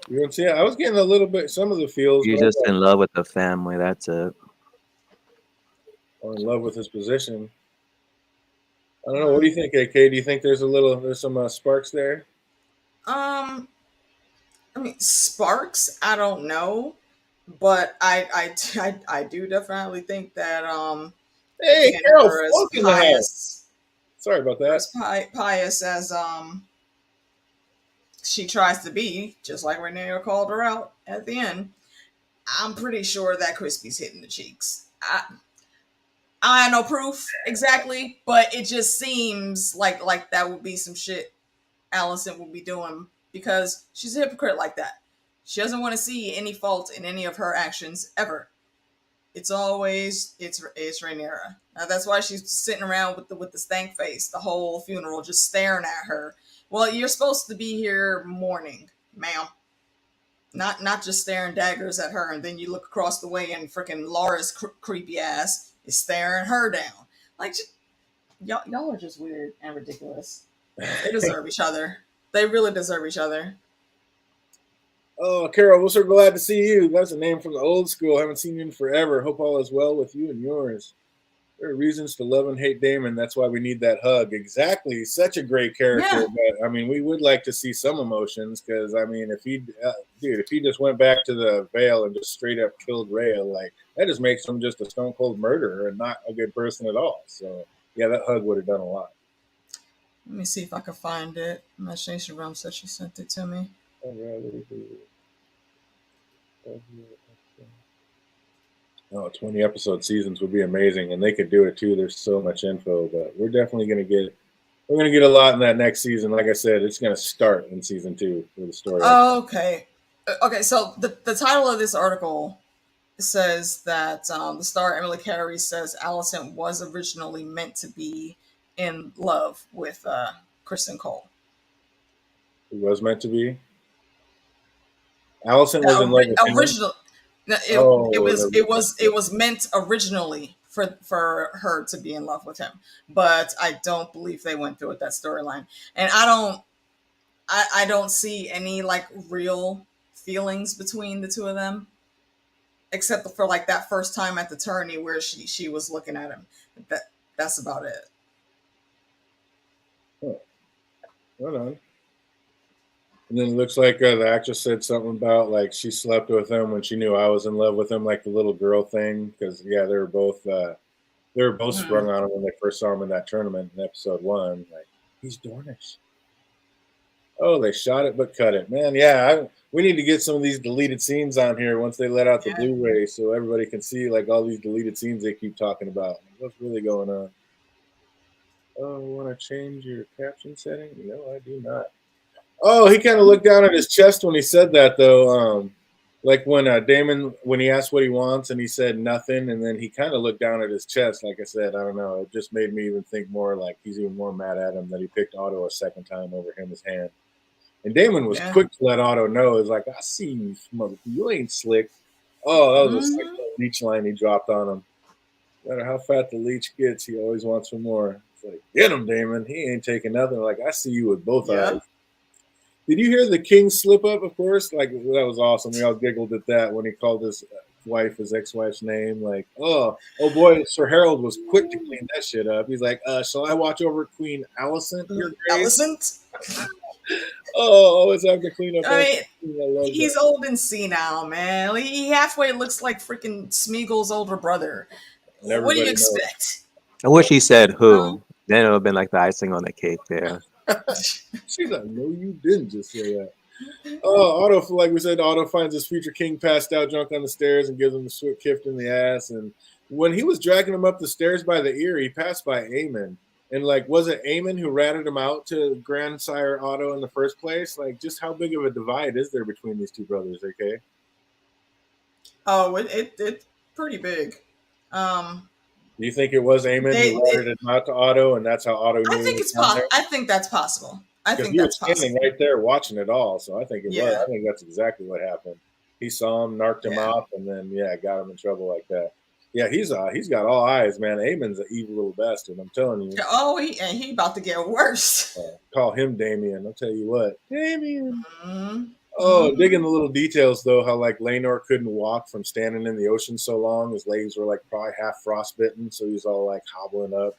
You don't see it? I was getting a little bit, some of the feels. You're just in love with the family. That's it. Or in love with his position. I don't know. What do you think, AK? Do you think there's some sparks there? I mean, sparks. I don't know, but I do definitely think that Hey, Carol, fuck in the house. Sorry about that. Pious as she tries to be, just like Rhaenyra called her out at the end. I'm pretty sure that Crispy's hitting the cheeks. I have no proof exactly, but it just seems like that would be some shit Allison would be doing because she's a hypocrite like that. She doesn't want to see any fault in any of her actions ever. It's always it's Rhaenyra. Now that's why she's sitting around with the stank face the whole funeral, just staring at her. Well, you're supposed to be here mourning, ma'am. Not just staring daggers at her, and then you look across the way and freaking Laura's creepy ass is staring her down. Like y'all are just weird and ridiculous. They deserve each other. They really deserve each other. Oh, Carol, we're so glad to see you. That's a name from the old school. Haven't seen you in forever. Hope all is well with you and yours. There are reasons to love and hate Damon. That's why we need that hug. Exactly. Such a great character. Yeah. But I mean, we would like to see some emotions because I mean, if he just went back to the Vale and just straight up killed Rhea, like that just makes him just a stone cold murderer and not a good person at all. So yeah, that hug would have done a lot. Let me see if I can find it. Imagination Realm said she sent it to me. Oh, 20 episode seasons would be amazing, and they could do it too. There's so much info, but we're definitely going to get a lot in that next season. Like I said, it's going to start in season 2 with the story. Oh, okay. Okay, so the title of this article says that the star Emily Carey says Allison was originally meant to be in love with Kristen Cole. It was meant to be. Allison was in love with original. It was meant originally for her to be in love with him, but I don't believe they went through with that storyline, and I don't see any like real feelings between the two of them, except for like that first time at the tourney where she was looking at him. That's about it. Oh. Hold on. And then it looks like the actress said something about like she slept with him when she knew I was in love with him, like the little girl thing. Because yeah, they were both sprung on him when they first saw him in that tournament in episode 1. Like he's Dornish. Oh, they shot it but cut it, man. Yeah, we need to get some of these deleted scenes on here once they let out the Blu-ray, so everybody can see like all these deleted scenes they keep talking about. What's really going on? Oh, want to change your caption setting? No, I do not. Oh, he kind of looked down at his chest when he said that, though. Like when Damon, when he asked what he wants and he said nothing, and then he kind of looked down at his chest. Like I said, I don't know. It just made me even think more like he's even more mad at him that he picked Otto a second time over him, his hand. And Damon was quick to let Otto know. It's like, I see you, mother. You ain't slick. Oh, that was a sick leech line he dropped on him. No matter how fat the leech gets, he always wants for more. It's like, get him, Damon. He ain't taking nothing. Like, I see you with both eyes. Did you hear the king slip up, of course? Like, that was awesome. We all giggled at that when he called his wife his ex-wife's name. Like, oh boy, Sir Harold was quick to clean that shit up. He's like, shall I watch over Queen Alicent, your grace? Alicent? Always have to clean up. I mean, he's old and senile, man. He halfway looks like freaking Smeagol's older brother. What do you expect? I wish he said who. Then it would have been like the icing on the cake there. She's like, no, you didn't just say that. Oh, Otto, like we said, Otto finds his future king passed out drunk on the stairs and gives him a swift kick in the ass. And when he was dragging him up the stairs by the ear, he passed by Aemon. And, like, was it Aemon who ratted him out to Grandsire Otto in the first place? Like, just how big of a divide is there between these two brothers, okay? Oh, it's pretty big. Do you think it was Aemon who ratted him out to Otto, and that's how Otto knew? I think it's possible. I think that's possible. I think that's possible. He was standing right there watching it all, so I think it was. I think that's exactly what happened. He saw him, narked him off, and then, got him in trouble like that. Yeah, he's got all eyes, man. Aemon's an evil little bastard. I'm telling you. Oh, he about to get worse. Call him Damien. I'll tell you what, Damien. Oh, digging the little details though, how like Laenor couldn't walk from standing in the ocean so long. His legs were like probably half frostbitten, so he's all like hobbling up.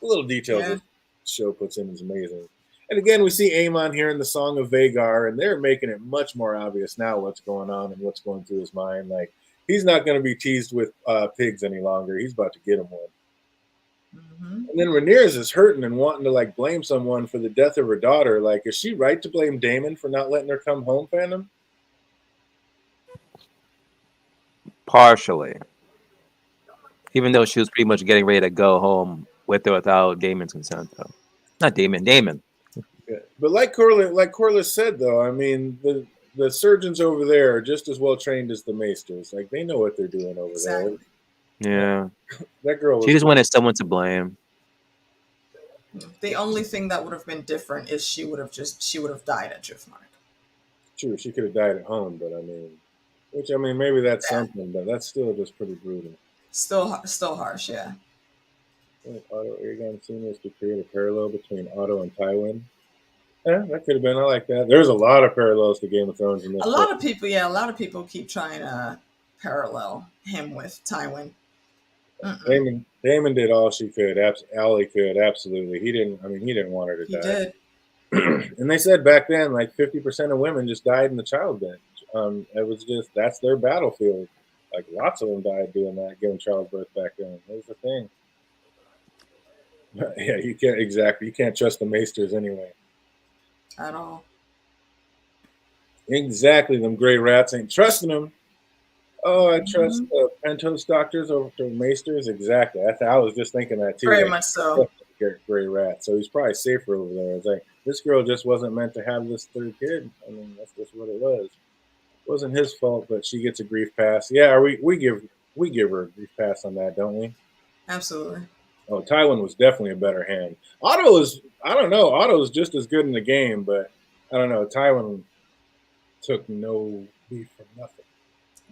The little details this show puts in is amazing. And again, we see Aemon here in the Song of Vagar, and they're making it much more obvious now what's going on and what's going through his mind. Like, he's not going to be teased with pigs any longer. He's about to get him one. And then Rhaenyra's is hurting and wanting to like blame someone for the death of her daughter. Like, is she right to blame Daemon for not letting her come home, Phantom? Partially. Even though she was pretty much getting ready to go home with or without Damon's consent, though. Not Damon, Damon. Yeah. But like Corliss said, though, I mean, the surgeons over there are just as well trained as the maesters. Like, they know what they're doing over Exactly. there. Yeah. That girl was. She just wanted someone to blame. The only thing that would have been different is she would have died at Driftmark. True, she could have died at home, but I mean, maybe that's something, but that's still just pretty brutal. Still harsh, yeah. Otto Aegon Sr. to create a parallel between Otto and Tywin. Yeah, that could have been. I like that. There's a lot of parallels to Game of Thrones in this. A lot of people keep trying to parallel him with Tywin. Daemon did all she could. Allie could, absolutely. He didn't want her to die. He did. And they said back then, like 50% of women just died in the childbed. It was just, that's their battlefield. Like lots of them died doing that, giving childbirth back then. That was the thing. Yeah, you can't trust the maesters anyway. At all. Exactly, them gray rats ain't trusting them. Oh, I trust Pentos doctors over the maesters. Exactly. I was just thinking that too. Very much so. Gray rat. So he's probably safer over there. It's like this girl just wasn't meant to have this third kid. I mean, that's just what it was. It wasn't his fault, but she gets a grief pass. Yeah, we give her a grief pass on that, don't we? Absolutely. Oh, Tywin was definitely a better hand. Otto's just as good in the game, but I don't know. Tywin took no beef from nothing.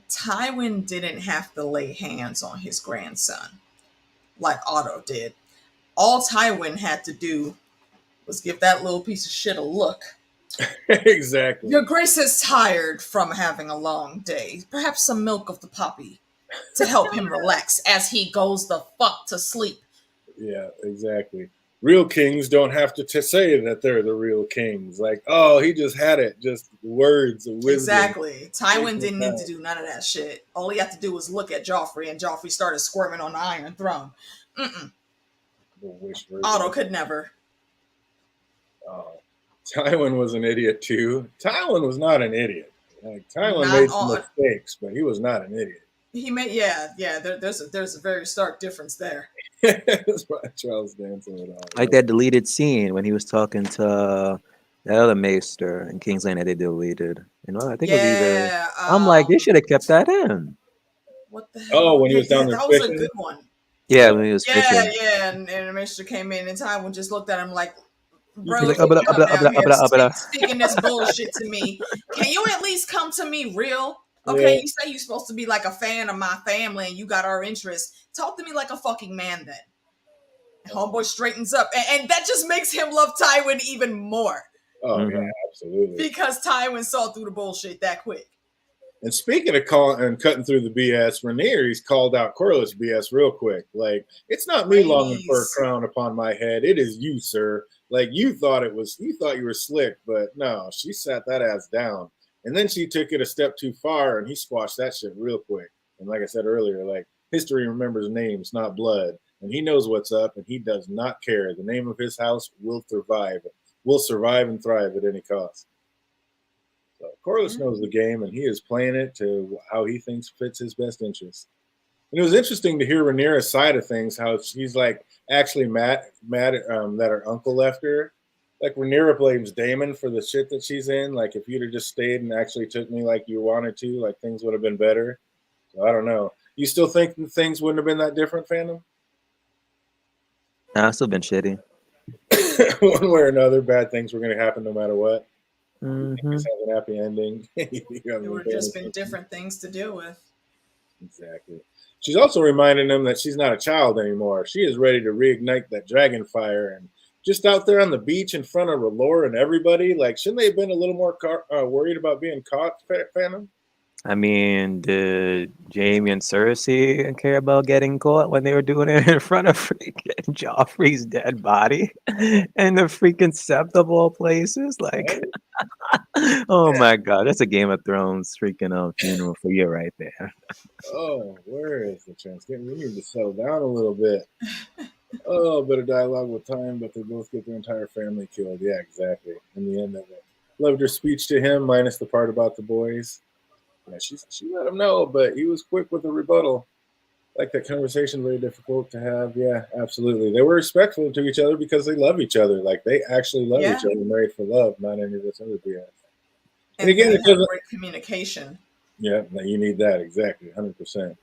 Tywin didn't have to lay hands on his grandson like Otto did. All Tywin had to do was give that little piece of shit a look. Exactly. Your Grace is tired from having a long day. Perhaps some milk of the poppy to help him relax as he goes the fuck to sleep. Yeah, exactly. Real kings don't have to say that they're the real kings. Like, oh, he just had it. Just words of wisdom. Exactly. Tywin didn't need to do none of that shit. All he had to do was look at Joffrey, and Joffrey started squirming on the Iron Throne. Otto could never. Oh, Tywin was an idiot too. Tywin was not an idiot. Like Tywin made some mistakes, but he was not an idiot. He made, yeah. There's a very stark difference there. That's why Charles dancing with all. Like that deleted scene when he was talking to the other maester in King's Landing that they deleted. You know, I think it was either. I'm like, they should have kept that in. What the hell? Oh, when he was down there that fishing? was a good one. Yeah, when he was fishing. Yeah, and the maester came in, and Tywin just looked at him like, bro, like, speaking this bullshit to me. Can you at least come to me real? Okay, yeah. You say you're supposed to be like a fan of my family and you got our interests. Talk to me like a fucking man then. And homeboy straightens up. And that just makes him love Tywin even more. Oh, yeah, absolutely. Because Tywin saw through the bullshit that quick. And speaking of cutting through the BS, Rhaenyra's called out Corliss BS real quick. Like, it's not me longing for a crown upon my head. It is you, sir. Like, you thought you were slick, but no, she sat that ass down. And then she took it a step too far, and he squashed that shit real quick. And like I said earlier, like, history remembers names, not blood. And he knows what's up, and he does not care. The name of his house will survive and thrive at any cost. So Corliss knows the game, and he is playing it to how he thinks fits his best interest. And it was interesting to hear Rhaenyra's side of things, how she's like actually mad that her uncle left her. Like Rhaenyra blames Daemon for the shit that she's in. Like if you'd have just stayed and actually took me like you wanted to, like things would have been better. So I don't know. You still think things wouldn't have been that different, Phantom? Nah, it's still been shitty. One way or another, bad things were going to happen no matter what. Mm-hmm. Just have an happy ending. It would have just been different things to deal with. Exactly. She's also reminding them that she's not a child anymore. She is ready to reignite that dragon fire, and just out there on the beach in front of R'hllor and everybody, like, shouldn't they have been a little more worried about being caught, Phantom? I mean, did Jaime and Cersei care about getting caught when they were doing it in front of freaking Joffrey's dead body in the freaking sept of all places? Like, oh my God, that's a Game of Thrones freaking funeral for you right there. Oh, where is the chance? We need to settle down a little bit. Oh, better dialogue with time, but they both get their entire family killed. Yeah, exactly. In the end of it. Loved her speech to him, minus the part about the boys. Yeah, she let him know, but he was quick with the rebuttal. Like that conversation, very difficult to have. Yeah, absolutely. They were respectful to each other because they love each other. Like they actually love each Yeah, other, married for love, not any of this other BS. And and again, they it have doesn't. great communication. Yeah, no, you need that exactly, 100%.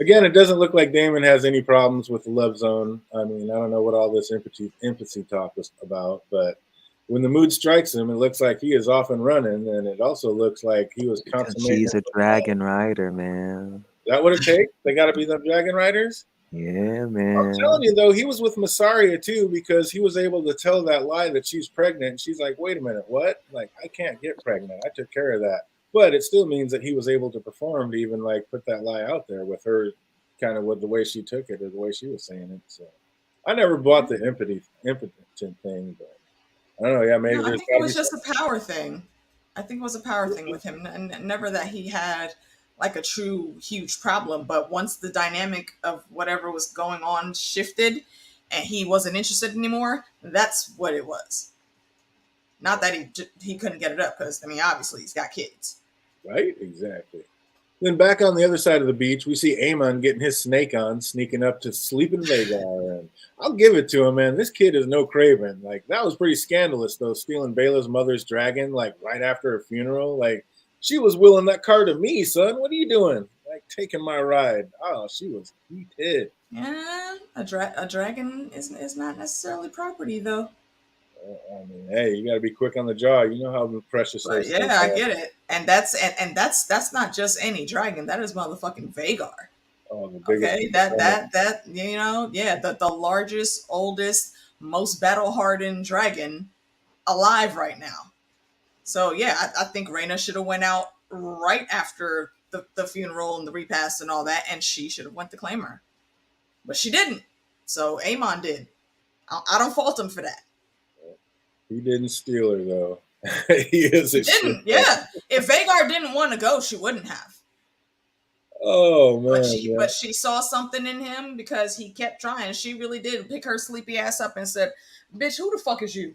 Again, it doesn't look like Damon has any problems with the love zone. I mean, I don't know what all this empathy talk was about, but when the mood strikes him, it looks like he is off and running, and it also looks like he was Because consummating she's it a with love. dragon rider, man. Is that what it takes? They got to be the dragon riders. Yeah, I'm telling man. you though, he was with Massaria too because he was able to tell that lie that she's pregnant. And she's like, "Wait a minute, what? Like, I can't get pregnant. I took care of that." But it still means that he was able to perform to even like put that lie out there with her, kind of with the way she took it or the way she was saying it. So I never bought the impotent thing, but I don't know. Yeah, No, maybe I there's think it got to be was just something. a power thing. I think it was a power thing with him, and never that he had like a true huge problem. But once the dynamic of whatever was going on shifted, and he wasn't interested anymore, that's what it was. Not that he couldn't get it up, because I mean, obviously he's got kids. Right? Exactly. Then back on the other side of the beach, we see Amon getting his snake on, sneaking up to sleeping Vagar. And I'll give it to him, man. This kid is no craven. Like, that was pretty scandalous, though, stealing Bela's mother's dragon, like, right after her funeral. Like, she was willing that car to me, son. What are you doing? Like, taking my ride. Oh, she was heated. Yeah, a dragon is not necessarily property though. I mean, hey, you got to be quick on the jaw. You know how precious But those things yeah, I are. get it, and that's not just any dragon. That is motherfucking Vagar. Oh, the biggest Okay, in the that planet. that that yeah, the largest, oldest, most battle hardened dragon alive right now. So yeah, I think Reyna should have went out right after the funeral and the repast and all that, and she should have went to claim her, but she didn't. So Amon did. I don't fault him for that. He didn't steal her, though. He is He a shit. didn't. Yeah, if Vagar didn't want to go, she wouldn't have. Oh, But man. she Yeah. but she saw something in him because he kept trying. She really did pick her sleepy ass up and said, "Bitch, who the fuck is you?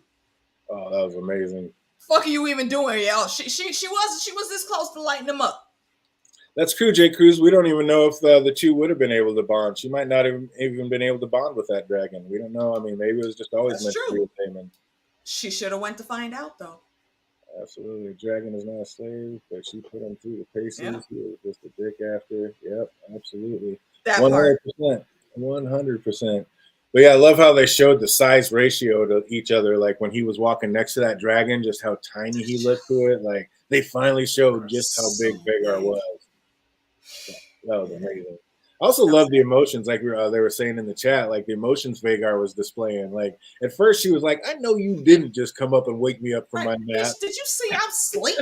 Oh, that was amazing. Fuck are you even doing here?" Oh, she was this close to lighting him up. That's true, Jay Cruz. We don't even know if the two would have been able to bond. She might not even been able to bond with that dragon. We don't know. I mean, maybe it was just always That's meant to be true. with Damon. She should have went to find out though. Absolutely. Dragon is not a slave, but she put him through the Yeah, paces. He was just a dick after. Yep, absolutely. that part. 100%. 100%. But yeah, I love how they showed the size ratio to each other. Like when he was walking next to that dragon, just how tiny he looked to it. Like they finally showed just how So big Vagar big. was. That was Yeah, amazing. I also that was love the emotions, like they were saying in the chat, like the emotions Vagar was displaying. Like at first, she was like, "I know you didn't just come up and wake me up from right. my nap," Bitch, did you see I'm asleep?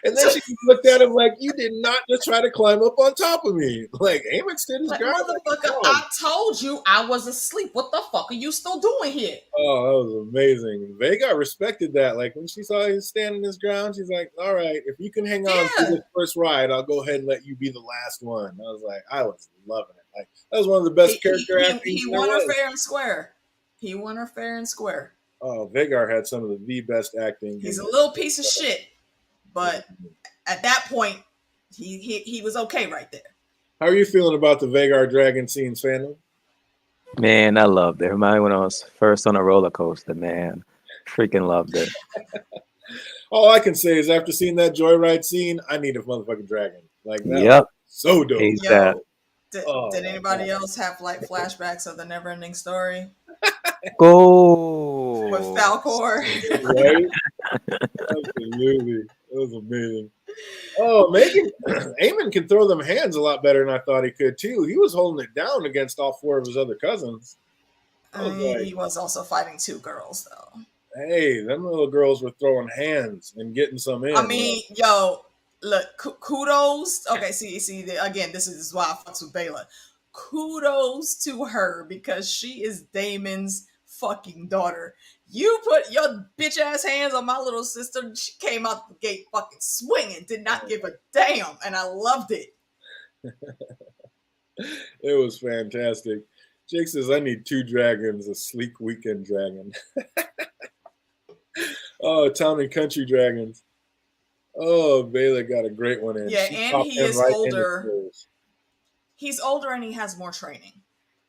and then she looked at him like, "You did not just try to climb up on top of me." Like Amos stood his Like, ground like a motherfucker, dog. I told you I was asleep. What the fuck are you still doing here? Oh, that was amazing. Vega respected that. Like when she saw him standing his ground, she's like, "All right, if you can hang on through Yeah. this first ride, I'll go ahead and let you be the last one." I was like, I was loving it. Like that was one of the He best he character he, actings he there won her was. fair and square. He won her fair and square. Oh, Vagar had some of the best acting. He's In a little piece of shit, but at that point, he was okay right there. How are you feeling about the Vagar Dragon scenes, fandom? Man, I loved it. Reminded me when I was first on a roller coaster, man. Freaking loved it. All I can say is after seeing that joyride scene, I need a motherfucking dragon. Like that was Yep. so dope. ASAP. Yo, did Oh my anybody else have like flashbacks of the never ending story with Go. Falcor? God. Right? Absolutely. It was amazing. Oh, Megan, Eamon can throw them hands a lot better than I thought he could too. He was holding it down against all four of his other cousins. I was like, He was also fighting two girls though. hey, them little girls were throwing hands and getting some I in. Like, mean, yo, look, kudos. Okay, again, this is why I fucks with Bela. Kudos to her because she is Damon's fucking daughter. You put your bitch ass hands on my little sister. She came out the gate fucking swinging, did not give a damn, and I loved it. it was fantastic. Jake says, I need 2 dragons, a sleek weekend dragon. Oh, town and country dragons. Oh, Baylor got a great one in. Yeah, She and popped he him is right in the older. toes. He's older and he has more training.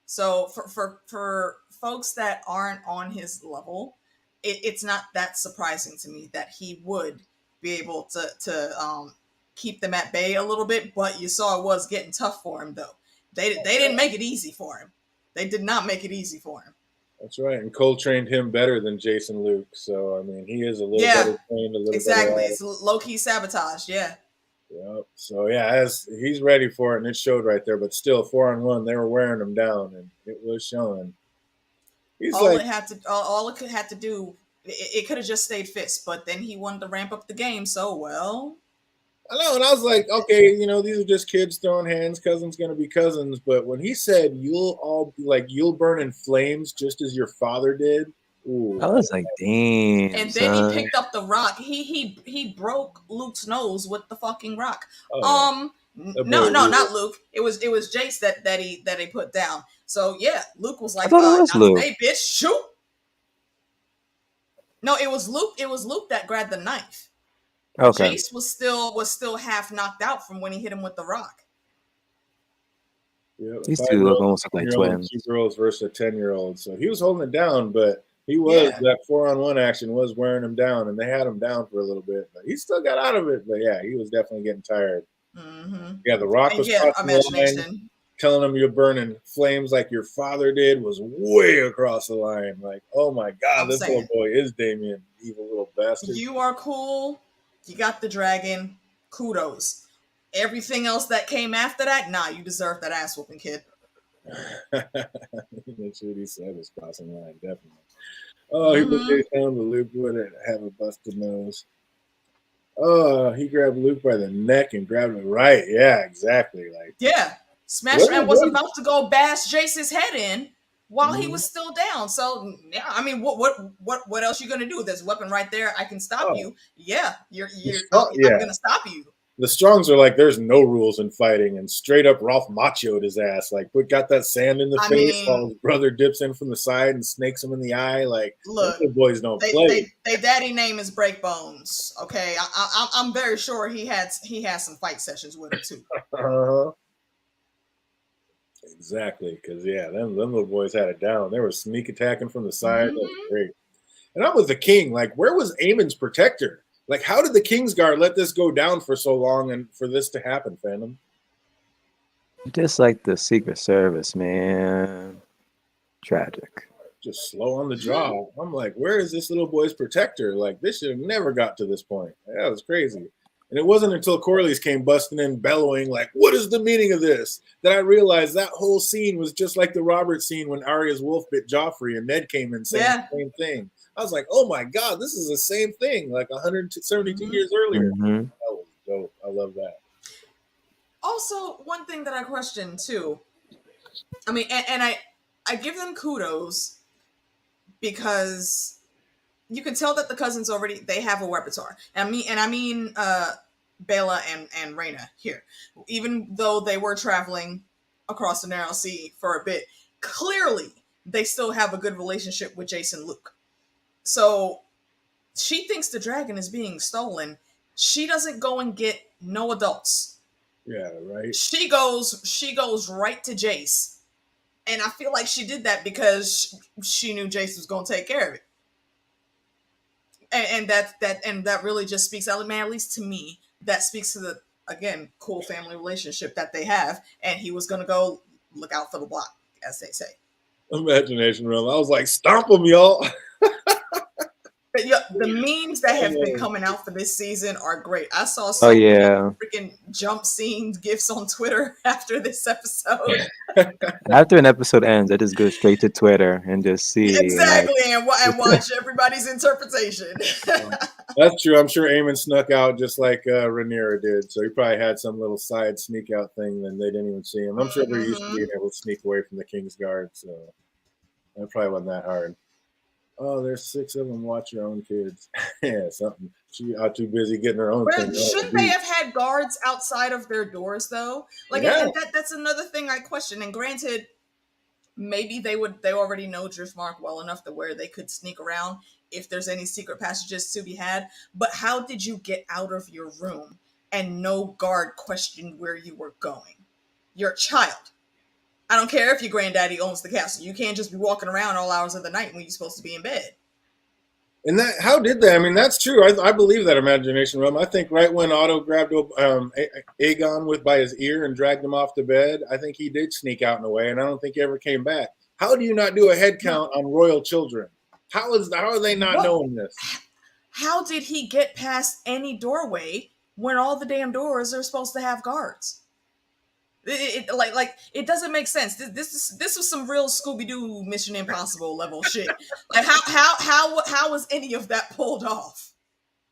So for folks that aren't on his level, it's not that surprising to me that he would be able to keep them at bay a little bit. But you saw it was getting tough for him, though. They didn't make it easy for him. They did not make it easy for him. That's right. And Cole trained him better than Jason Luke. So, I mean, he is a little Yeah, better trained, a little exactly. better. It's low key sabotage. Yeah. Yep. So, yeah, as he's ready for it, and it showed right there. But still, 4-on-1, they were wearing him down, and it was showing. He's all like, it had to all it could had to do, it could have just stayed Fist, but then he wanted to ramp up the game. So well, I know, and I was like, okay, these are just kids throwing hands. Cousins gonna be cousins. But when he said, "You'll all be like you'll burn in flames, just as your father did," ooh, I was like, damn, and then he son. picked up the rock. He broke Luke's nose with the fucking rock. Oh, that No, boy not Luke. It was Jace that he put down. So yeah, Luke was I like, thought it was not Luke. today, bitch, shoot. No, it was Luke. It was Luke that grabbed the knife. Okay. Jace was still half knocked out from when he hit him with the rock. Yeah, These two look almost like and twins. 2 girls versus a 10-year-old. So he was holding it down, but Yeah. that 4-on-1 action was wearing him down, and they had him down for a little bit, but he still got out of it. But yeah, he was definitely getting tired. Mm-hmm. Yeah, the rock And was yeah, crossing the line. imagination. Telling him you're burning flames like your father did was way across the line. Like, oh my God, I'm this saying. little boy is Damien, evil little bastard. You are cool. You got the dragon. Kudos. Everything else that came after that, nah, you deserve that ass whooping, kid. That's what he said was crossing the line, definitely. Oh, he put Jace down, but Luke wouldn't have a busted nose. Oh, he grabbed Luke by the neck and grabbed him right. Yeah, exactly. Like, yeah, Smashman was about to go bash Jace's head in while he was still down. So yeah, I mean, what else you gonna do? There's a weapon right there. I can stop you. Yeah, I'm gonna stop you. The Strongs are like, there's no rules in fighting, and straight up Ralph machoed his ass. Like, got that sand in the face while his brother dips in from the side and snakes him in the eye. Like, look, those boys don't play. They daddy name is Breakbones. Okay, I'm very sure he had some fight sessions with him too. Exactly, because them little boys had it down. They were sneak attacking from the side. That was great. And I'm with the king. Like, where was Aemon's protector? Like, how did the Kingsguard let this go down for so long and for this to happen, Phantom? Just like the Secret Service, man. Tragic. Just slow on the draw. I'm like, where is this little boy's protector? Like, this should have never got to this point. That was crazy. And it wasn't until Corlys came busting in, bellowing, like, what is the meaning of this? That I realized that whole scene was just like the Robert scene when Arya's wolf bit Joffrey and Ned came in saying the same thing. I was like, oh my God, this is the same thing, like 172 years earlier. That was dope. I love that. Also, one thing that I question too, I mean, and I give them kudos because you can tell that the cousins they have a repertoire. And I mean Bela and Rhaena here. Even though they were traveling across the Narrow Sea for a bit, clearly they still have a good relationship with Jason Luke. So she thinks the dragon is being stolen. She doesn't go and get no adults. Yeah, right. She goes right to Jace. And I feel like she did that because she knew Jace was going to take care of it. And that really just speaks, man, at least to me, that speaks to the, again, cool family relationship that they have. And he was going to go look out for the block, as they say. Imagination realm. I was like, stomp them, y'all. But yeah, the memes that have been coming out for this season are great. I saw so many freaking jump scenes, gifs on Twitter after this episode. After an episode ends, I just go straight to Twitter and just see exactly, and watch everybody's interpretation. That's true. I'm sure Aemon snuck out just like Rhaenyra did. So he probably had some little side sneak out thing, and they didn't even see him. I'm sure they're used to being able to sneak away from the Kingsguard, so that probably wasn't that hard. Oh, there's 6 of them. Watch your own kids. Yeah, something. She got too busy getting her own thing. Shouldn't they have had guards outside of their doors, though? Like, that's another thing I question. And granted, maybe they already know Driftmark well enough to where they could sneak around if there's any secret passages to be had. But how did you get out of your room and no guard questioned where you were going? You're a child. I don't care if your granddaddy owns the castle. You can't just be walking around all hours of the night when you're supposed to be in bed. And that, how did they? I mean, that's true. I believe that imagination realm. I think right when Otto grabbed Aegon with by his ear and dragged him off the bed, I think he did sneak out in a way, and I don't think he ever came back. How do you not do a head count on royal children? How are they not knowing this? How did he get past any doorway when all the damn doors are supposed to have guards? It doesn't make sense. This was some real Scooby Doo Mission Impossible level shit. Like how was any of that pulled off?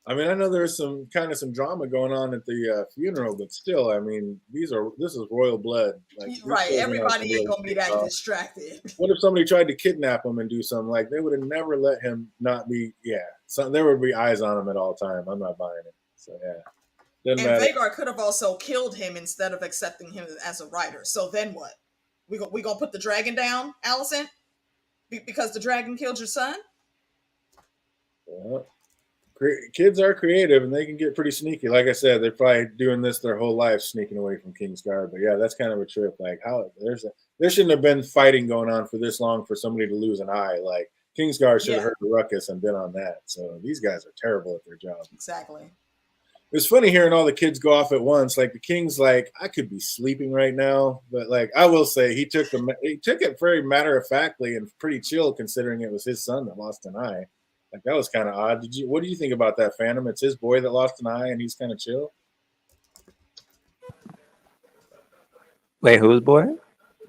I mean, I know there's some drama going on at the funeral, but still, I mean, this is royal blood. Like, right, everybody ain't gonna be that distracted. What if somebody tried to kidnap him and do something? Like, they would have never let him not be. Yeah, so there would be eyes on him at all time. I'm not buying it. So yeah. And Vhagar could have also killed him instead of accepting him as a writer. So then what? We gonna put the dragon down, Allison? Because the dragon killed your son? Yeah. Kids are creative and they can get pretty sneaky. Like I said, they're probably doing this their whole life, sneaking away from Kingsguard. But yeah, that's kind of a trip. Like, how there shouldn't have been fighting going on for this long for somebody to lose an eye. Like, Kingsguard should have heard the ruckus and been on that. So these guys are terrible at their job. Exactly. It was funny hearing all the kids go off at once. Like, the king's like, I could be sleeping right now, but like, I will say he took it very matter of factly and pretty chill, considering it was his son that lost an eye. Like, that was kind of odd. What do you think about that, Phantom? It's his boy that lost an eye, and he's kind of chill. Wait, whose boy?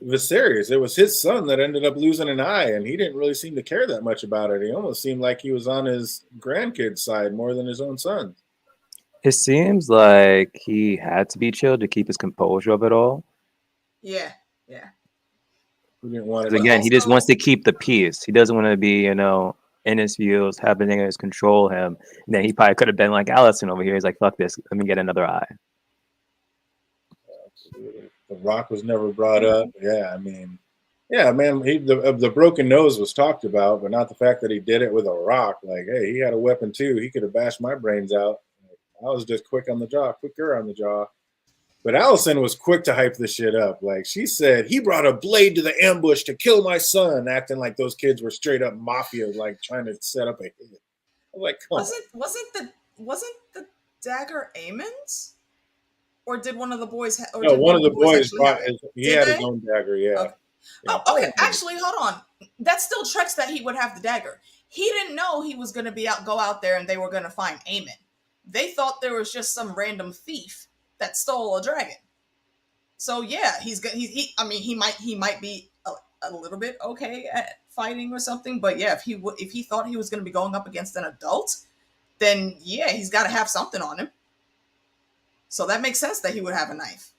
Viserys. It was his son that ended up losing an eye, and he didn't really seem to care that much about it. He almost seemed like he was on his grandkid's side more than his own son. It seems like he had to be chill to keep his composure of it all. Yeah. He didn't want to. Again, he just wants to keep the peace. He doesn't want to be, in his views, having niggas control him. And then he probably could have been like Allison over here. He's like, fuck this. Let me get another eye. The rock was never brought up. Yeah, I mean, yeah, man, the broken nose was talked about, but not the fact that he did it with a rock. Like, hey, he had a weapon too. He could have bashed my brains out. I was just quicker on the jaw. But Allison was quick to hype this shit up. Like, she said, he brought a blade to the ambush to kill my son, acting like those kids were straight up mafia, like trying to set up a hit. I was like, come on. Wasn't the dagger Aemon's? Or did one of the boys? No, one of the boys brought he had his own dagger. Yeah. Okay. Oh, okay. Actually, hold on. That still tracks that he would have the dagger. He didn't know he was going to go out there and they were going to find Aemon. They thought there was just some random thief that stole a dragon. So yeah, he might be a little bit okay at fighting or something, but yeah, if he thought he was going to be going up against an adult, then yeah, he's got to have something on him. So that makes sense that he would have a knife.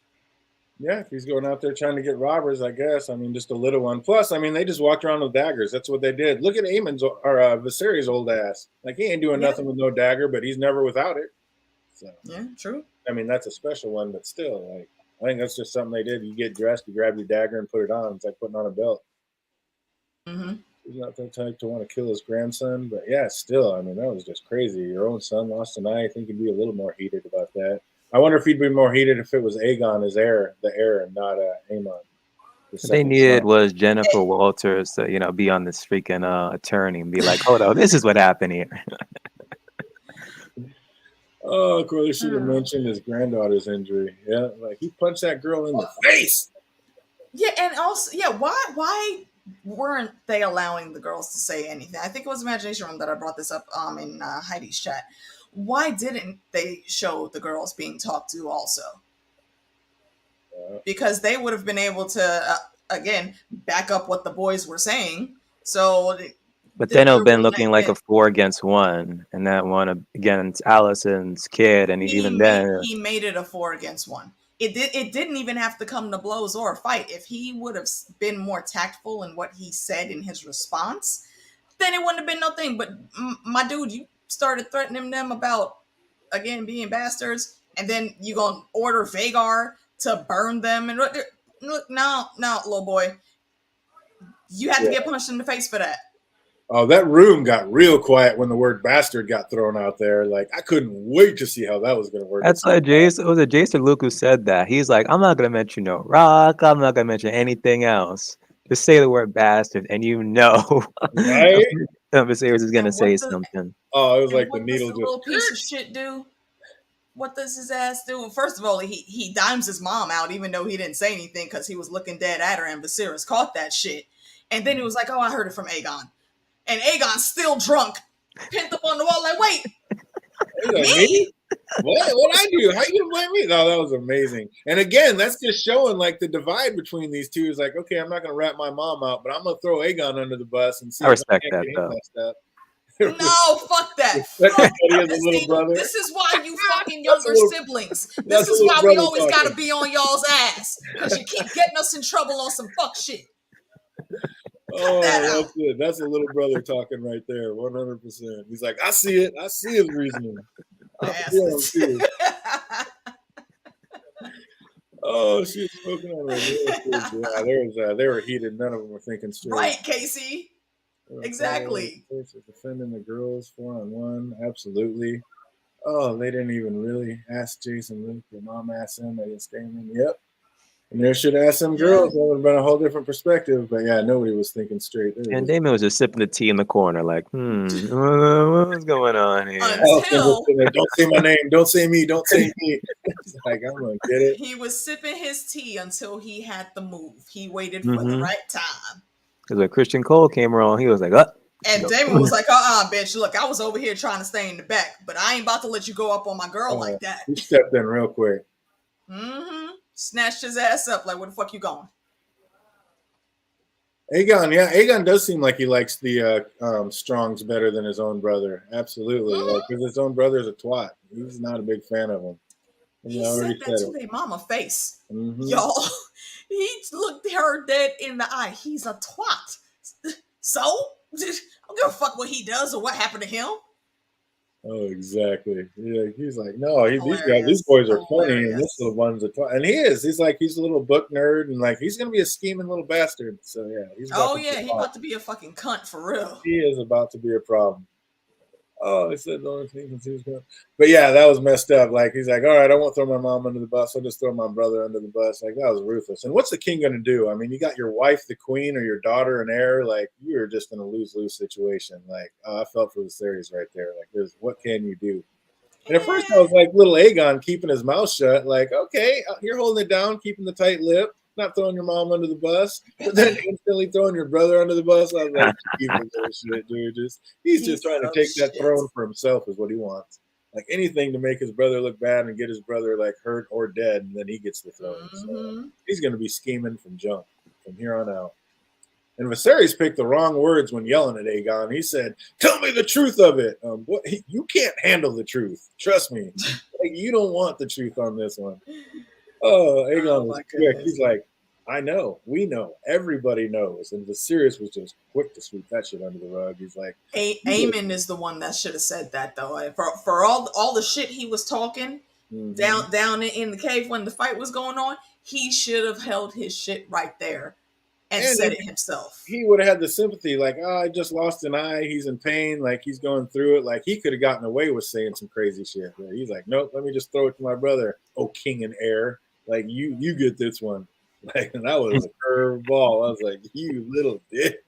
Yeah, if he's going out there trying to get robbers, I guess. I mean, just a little one. Plus, I mean, they just walked around with daggers. That's what they did. Look at Aemon's or Viserys' old ass. Like, he ain't doing nothing with no dagger, but he's never without it. So yeah, true. I mean, that's a special one, but still, like, I think that's just something they did. You get dressed, you grab your dagger and put it on. It's like putting on a belt. Mm-hmm. He's not that type to want to kill his grandson, but yeah, still, I mean, that was just crazy. Your own son lost an eye. I think he'd be a little more heated about that. I wonder if he'd be more heated if it was Aegon as the heir, and not Aemon. What they needed was Jennifer Walters to, be on this freaking attorney and be like, hold on, this is what happened here. Oh, of course, they should have mentioned his granddaughter's injury. Yeah, like, he punched that girl in the face. Yeah, and also, yeah, why weren't they allowing the girls to say anything? I think it was Imagination Room that I brought this up in Heidi's chat. Why didn't they show the girls being talked to also? Because they would have been able to, again, back up what the boys were saying. So, but then it would have been looking like a 4 against 1, and that one against Allison's kid, and even then he made it a 4 against 1. It didn't even have to come to blows or a fight. If he would have been more tactful in what he said in his response, then it wouldn't have been no thing. But my dude, you started threatening them about, again, being bastards, and then you gonna order Vhagar to burn them. And look, no, little boy, You had to get punched in the face for that. Oh, that room got real quiet when the word bastard got thrown out there. Like, I couldn't wait to see how that was going to work. That's why Jason, was it Jason Luke who said that? He's like, I'm not gonna mention no rock. I'm not gonna mention anything else. Just say the word bastard, and Right? Viserys is gonna say something. Oh, it was like the what needle does the just. little piece of shit do? What does his ass do? First of all, he dimes his mom out, even though he didn't say anything because he was looking dead at her, and Viserys caught that shit. And then he was like, "Oh, I heard it from Aegon," and Aegon's still drunk, pinned up on the wall, like, "Wait, Like, me? What I do? How you gonna blame me? No, that was amazing. And again, that's just showing like the divide between these two is like, okay, I'm not gonna rat my mom out, but I'm gonna throw Aegon under the bus and see. I respect that though. No, fuck that. Fuck little brother. This is why you fucking younger siblings. This is why we always gotta be on y'all's ass. Because you keep getting us in trouble on some fuck shit. Oh, that's it. That's a little brother talking right there, 100%. He's like, I see it. I see his reasoning. Oh, she was smoking on her. Yeah, they were heated. None of them were thinking straight. Right, Casey. Exactly. Defending the girls 4-on-1. Absolutely. Oh, they didn't even really ask Jason Luke. Your mom asked him. They didn't stay in. Yep. And they should ask some girls. That would have been a whole different perspective. But yeah, nobody was thinking straight. And Damon was just sipping the tea in the corner, like, what's going on here? Until don't say my name. Don't say me. Don't say me. Like, I'm gonna get it. He was sipping his tea until he had the move. He waited for the right time. Because when Christian Cole came around, he was like, And Damon was like, bitch, look, I was over here trying to stay in the back, but I ain't about to let you go up on my girl like that. He stepped in real quick. Snatched his ass up, like, where the fuck you going? Aegon does seem like he likes the Strongs better than his own brother. Absolutely. Like, because his own brother's a twat. He's not a big fan of him. He said that to their mama face. Y'all, he looked her dead in the eye. He's a twat. So? I don't give a fuck what he does or what happened to him. Oh, exactly. Yeah, he's like, no, these boys are funny, and this little one's a twat. And he is. He's like, he's a little book nerd, and like, he's gonna be a scheming little bastard. So yeah, he's. He's about to be a fucking cunt for real. He is about to be a problem. Oh, I said the only thing he was going. But yeah, that was messed up. Like, he's like, all right, I won't throw my mom under the bus. I'll just throw my brother under the bus. Like, that was ruthless. And what's the king going to do? I mean, you got your wife, the queen, or your daughter and heir. Like, you're just in a lose-lose situation. Like, I felt for the series right there. Like, what can you do? And at first I was like, little Aegon keeping his mouth shut. Like, okay, you're holding it down, keeping the tight lip. Not throwing your mom under the bus, but then instantly throwing your brother under the bus. I was like, shit, dude. He's just trying to take that throne for himself is what he wants. Like anything to make his brother look bad and get his brother like hurt or dead, and then he gets the throne. So he's going to be scheming from jump from here on out. And Viserys picked the wrong words when yelling at Aegon. He said, "Tell me the truth of it." You can't handle the truth. Trust me. Like, you don't want the truth on this one. Oh, Aegon was quick. He's like, I know, we know, everybody knows. And Viserys was just quick to sweep that shit under the rug. He's like, Aemon is the one that should have said that though. For all the shit he was talking down in the cave when the fight was going on, he should have held his shit right there and said it himself. He would have had the sympathy, like, I just lost an eye. He's in pain. Like, he's going through it. Like, he could have gotten away with saying some crazy shit. But he's like, nope, let me just throw it to my brother. Oh, king and heir. Like, you get this one. Like, and that was a curve ball. I was like, you little dick.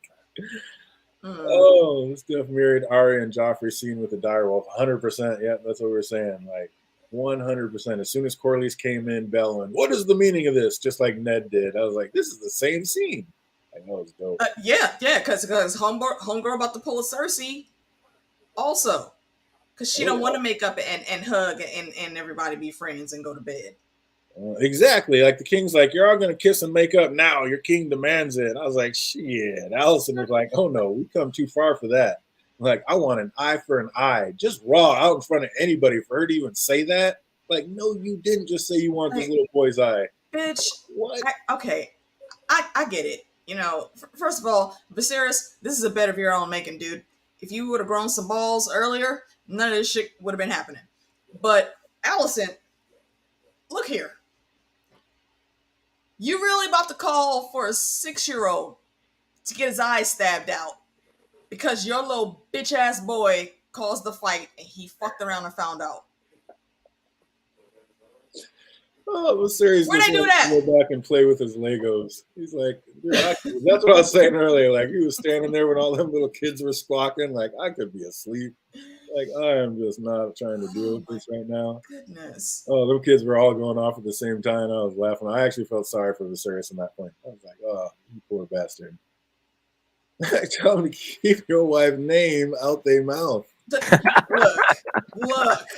Oh, this stuff mirrored Arya and Joffrey's scene with the direwolf. 100%. Yeah, that's what we were saying. Like, 100%. As soon as Corlys came in bellowing, what is the meaning of this? Just like Ned did. I was like, this is the same scene. I know it's dope. Yeah, because homegirl about to pull a Cersei also. Because she don't want to make up and hug and everybody be friends and go to bed. Exactly. Like the king's like, you're all going to kiss and make up now. Your king demands it. I was like, shit. Allison was like, oh no, we come too far for that. Like, I want an eye for an eye. Just raw out in front of anybody for her to even say that. Like, no, you didn't just say you want this little boy's eye. Bitch. What? I get it. You know, first of all, Viserys, this is a bed of your own making, dude. If you would have grown some balls earlier, none of this shit would have been happening. But Allison, look here. You really about to call for a 6-year-old to get his eyes stabbed out because your little bitch ass boy caused the fight and he fucked around and found out. Oh, Viserys Where'd just they do wants that? to go back and play with his Legos. He's like, that's what I was saying earlier. Like, he was standing there when all them little kids were squawking. Like, I could be asleep. Like, I am just not trying to deal with this right now. Goodness. Oh, them kids were all going off at the same time. I was laughing. I actually felt sorry for Viserys in that point. I was like, oh, you poor bastard. Tell him to keep your wife's name out their mouth. Look.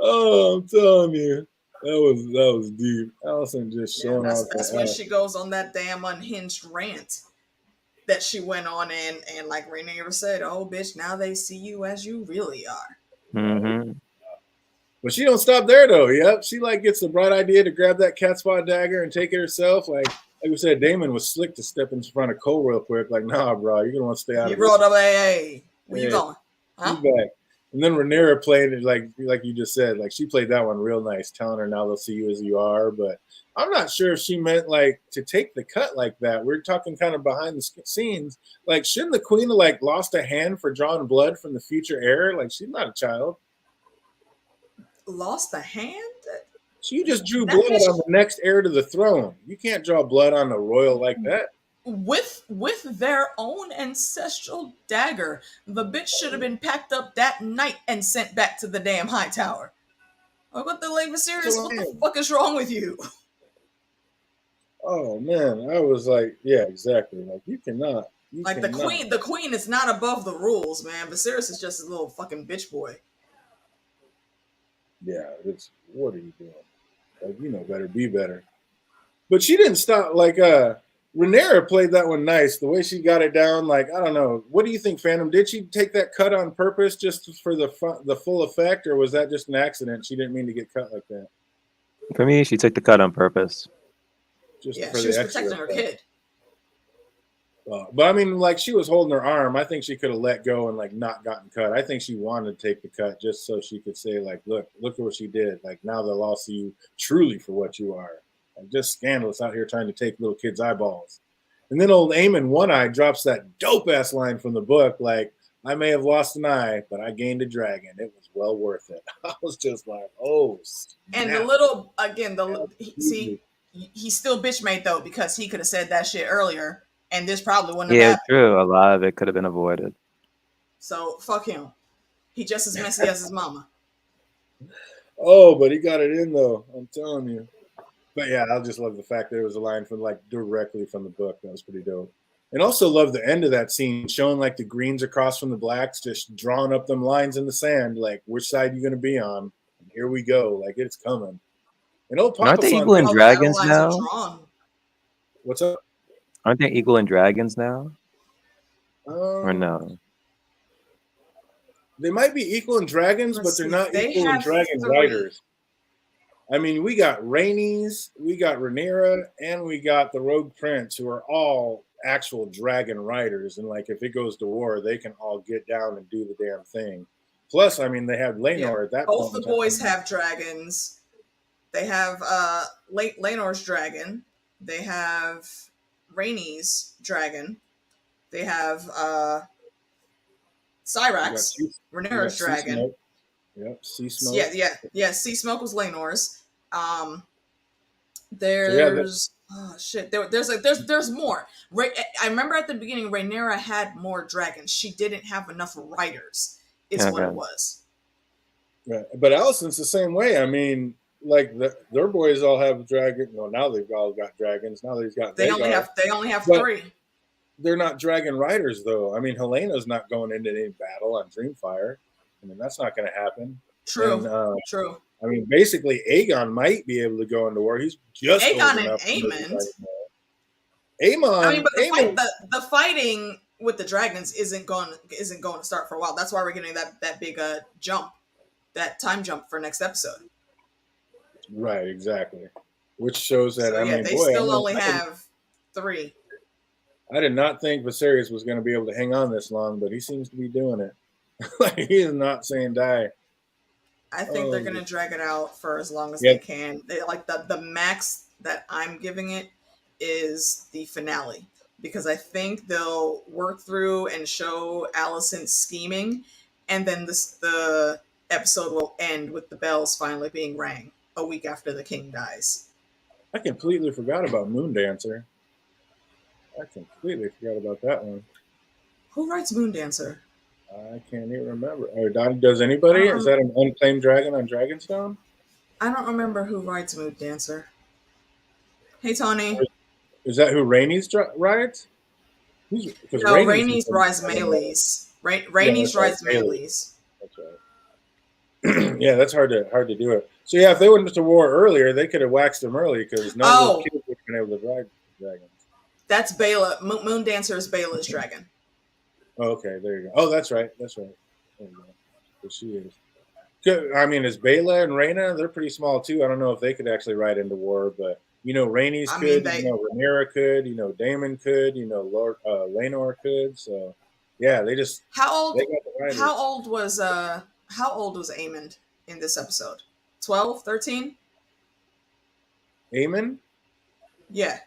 Oh, I'm telling you, that was deep. Allison just showing off. That's when she goes on that damn unhinged rant that she went on and like Rhaenyra said, "Oh, bitch, now they see you as you really are." Mm-hmm. But she don't stop there though. Yep, she like gets the bright idea to grab that cat's paw dagger and take it herself. Like we said, Damon was slick to step in front of Cole real quick. Like, nah, bro, you're gonna want to stay out of this. He rolled up, hey, where you going? Huh? Back. And then Rhaenyra played it like you just said. Like, she played that one real nice, telling her now they'll see you as you are. But I'm not sure if she meant like to take the cut like that. We're talking kind of behind the scenes. Like, shouldn't the queen have like lost a hand for drawing blood from the future heir? Like, she's not a child. Lost a hand? She just drew blood on the next heir to the throne. You can't draw blood on a royal like that. With their own ancestral dagger, the bitch should have been packed up that night and sent back to the damn high tower. Like, what the Viserys? What the fuck is wrong with you? Oh man, I was like, yeah, exactly. Like, you cannot. The queen is not above the rules, man. Viserys is just a little fucking bitch boy. Yeah, what are you doing? Like, you know better, be better. But she didn't stop. Like, Rhaenyra played that one nice. The way she got it down, like, I don't know. What do you think, Phantom? Did she take that cut on purpose just for the full effect, or was that just an accident? She didn't mean to get cut like that. For me, she took the cut on purpose. Just she was protecting her kid. But I mean, like, she was holding her arm. I think she could have let go and like not gotten cut. I think she wanted to take the cut just so she could say, like, look at what she did. Like, now they'll all see you truly for what you are. Like, just scandalous out here trying to take little kids' eyeballs. And then old Aemon One Eye drops that dope ass line from the book, like, I may have lost an eye, but I gained a dragon. It was well worth it. I was just like, oh. And snap. The little again, he still bitch made though, because he could have said that shit earlier, and this probably wouldn't have happened. True. A lot of it could have been avoided. So fuck him. He just as messy as his mama. Oh, but he got it in though. I'm telling you. But yeah, I just love the fact that it was a line from like directly from the book. That was pretty dope. And also love the end of that scene, showing like the greens across from the blacks, just drawing up them lines in the sand, like, which side you gonna be on? And here we go, like, it's coming. And old Papa, aren't they equal in dragons now? What's up? Aren't they equal in dragons now? Or no? They might be equal in dragons, but they're not equal in dragon riders. I mean, we got Rhaenys, we got Rhaenyra, and we got the Rogue Prince, who are all actual dragon riders. And like, if it goes to war, they can all get down and do the damn thing. Plus, I mean, they have Laenor at that point. Both the boys have dragons. They have Laenor's dragon. They have Rhaenys' dragon. They have Syrax, Rhaenyra's dragon. Yep, Sea Smoke. Yeah. Sea Smoke was Laenor's. There's there's more. I remember at the beginning, Rhaenyra had more dragons. She didn't have enough riders. Is what it was. Right, but Allison's the same way. I mean, like their boys all have dragons. Well, now they've all got dragons. Now they've got. They only have 3. They're not dragon riders, though. I mean, Helena's not going into any battle on Dreamfire. I mean, that's not going to happen. True. I mean, basically, Aegon might be able to go into war. He's just Aegon and Aemon. Aemon. I mean, but the fighting with the dragons isn't going to start for a while. That's why we're getting that big jump, that time jump for next episode. Right. Exactly. Which shows that they still only have 3. I did not think Viserys was going to be able to hang on this long, but he seems to be doing it. Like, he is not saying die. I think they're going to drag it out for as long as they can. They like the max that I'm giving it is the finale. because I think they'll work through and show Allison scheming, and then the episode will end with the bells finally being rang a week after the king dies. I completely forgot about Moon Dancer. I completely forgot about that one. Who writes Moon Dancer? I can't even remember. Or does anybody? Is that an unclaimed dragon on Dragonstone? I don't remember who writes Moon Dancer. Hey, Tony. Is that who Rainey's writes? Because No, Rainey's Rainey's writes Melee's. yeah, Rainey's right, writes Melee's. That's right. Yeah, that's hard to do it. So yeah, if they went to war earlier, they could have waxed them early because none of those kids would have been able to ride dragons. That's Bela. Moon Dancer is Bela's dragon. Oh, okay, there you go. Oh, that's right. That's right. There you go. So she is. I mean, is Bela and Rhaena? They're pretty small too. I don't know if they could actually ride into war, but Rhaenys could. Rhaenyra could. Daemon could. Lord Laenor could. So yeah, they just. How old was Aemond in this episode? 12, 13? Aemond? Yeah.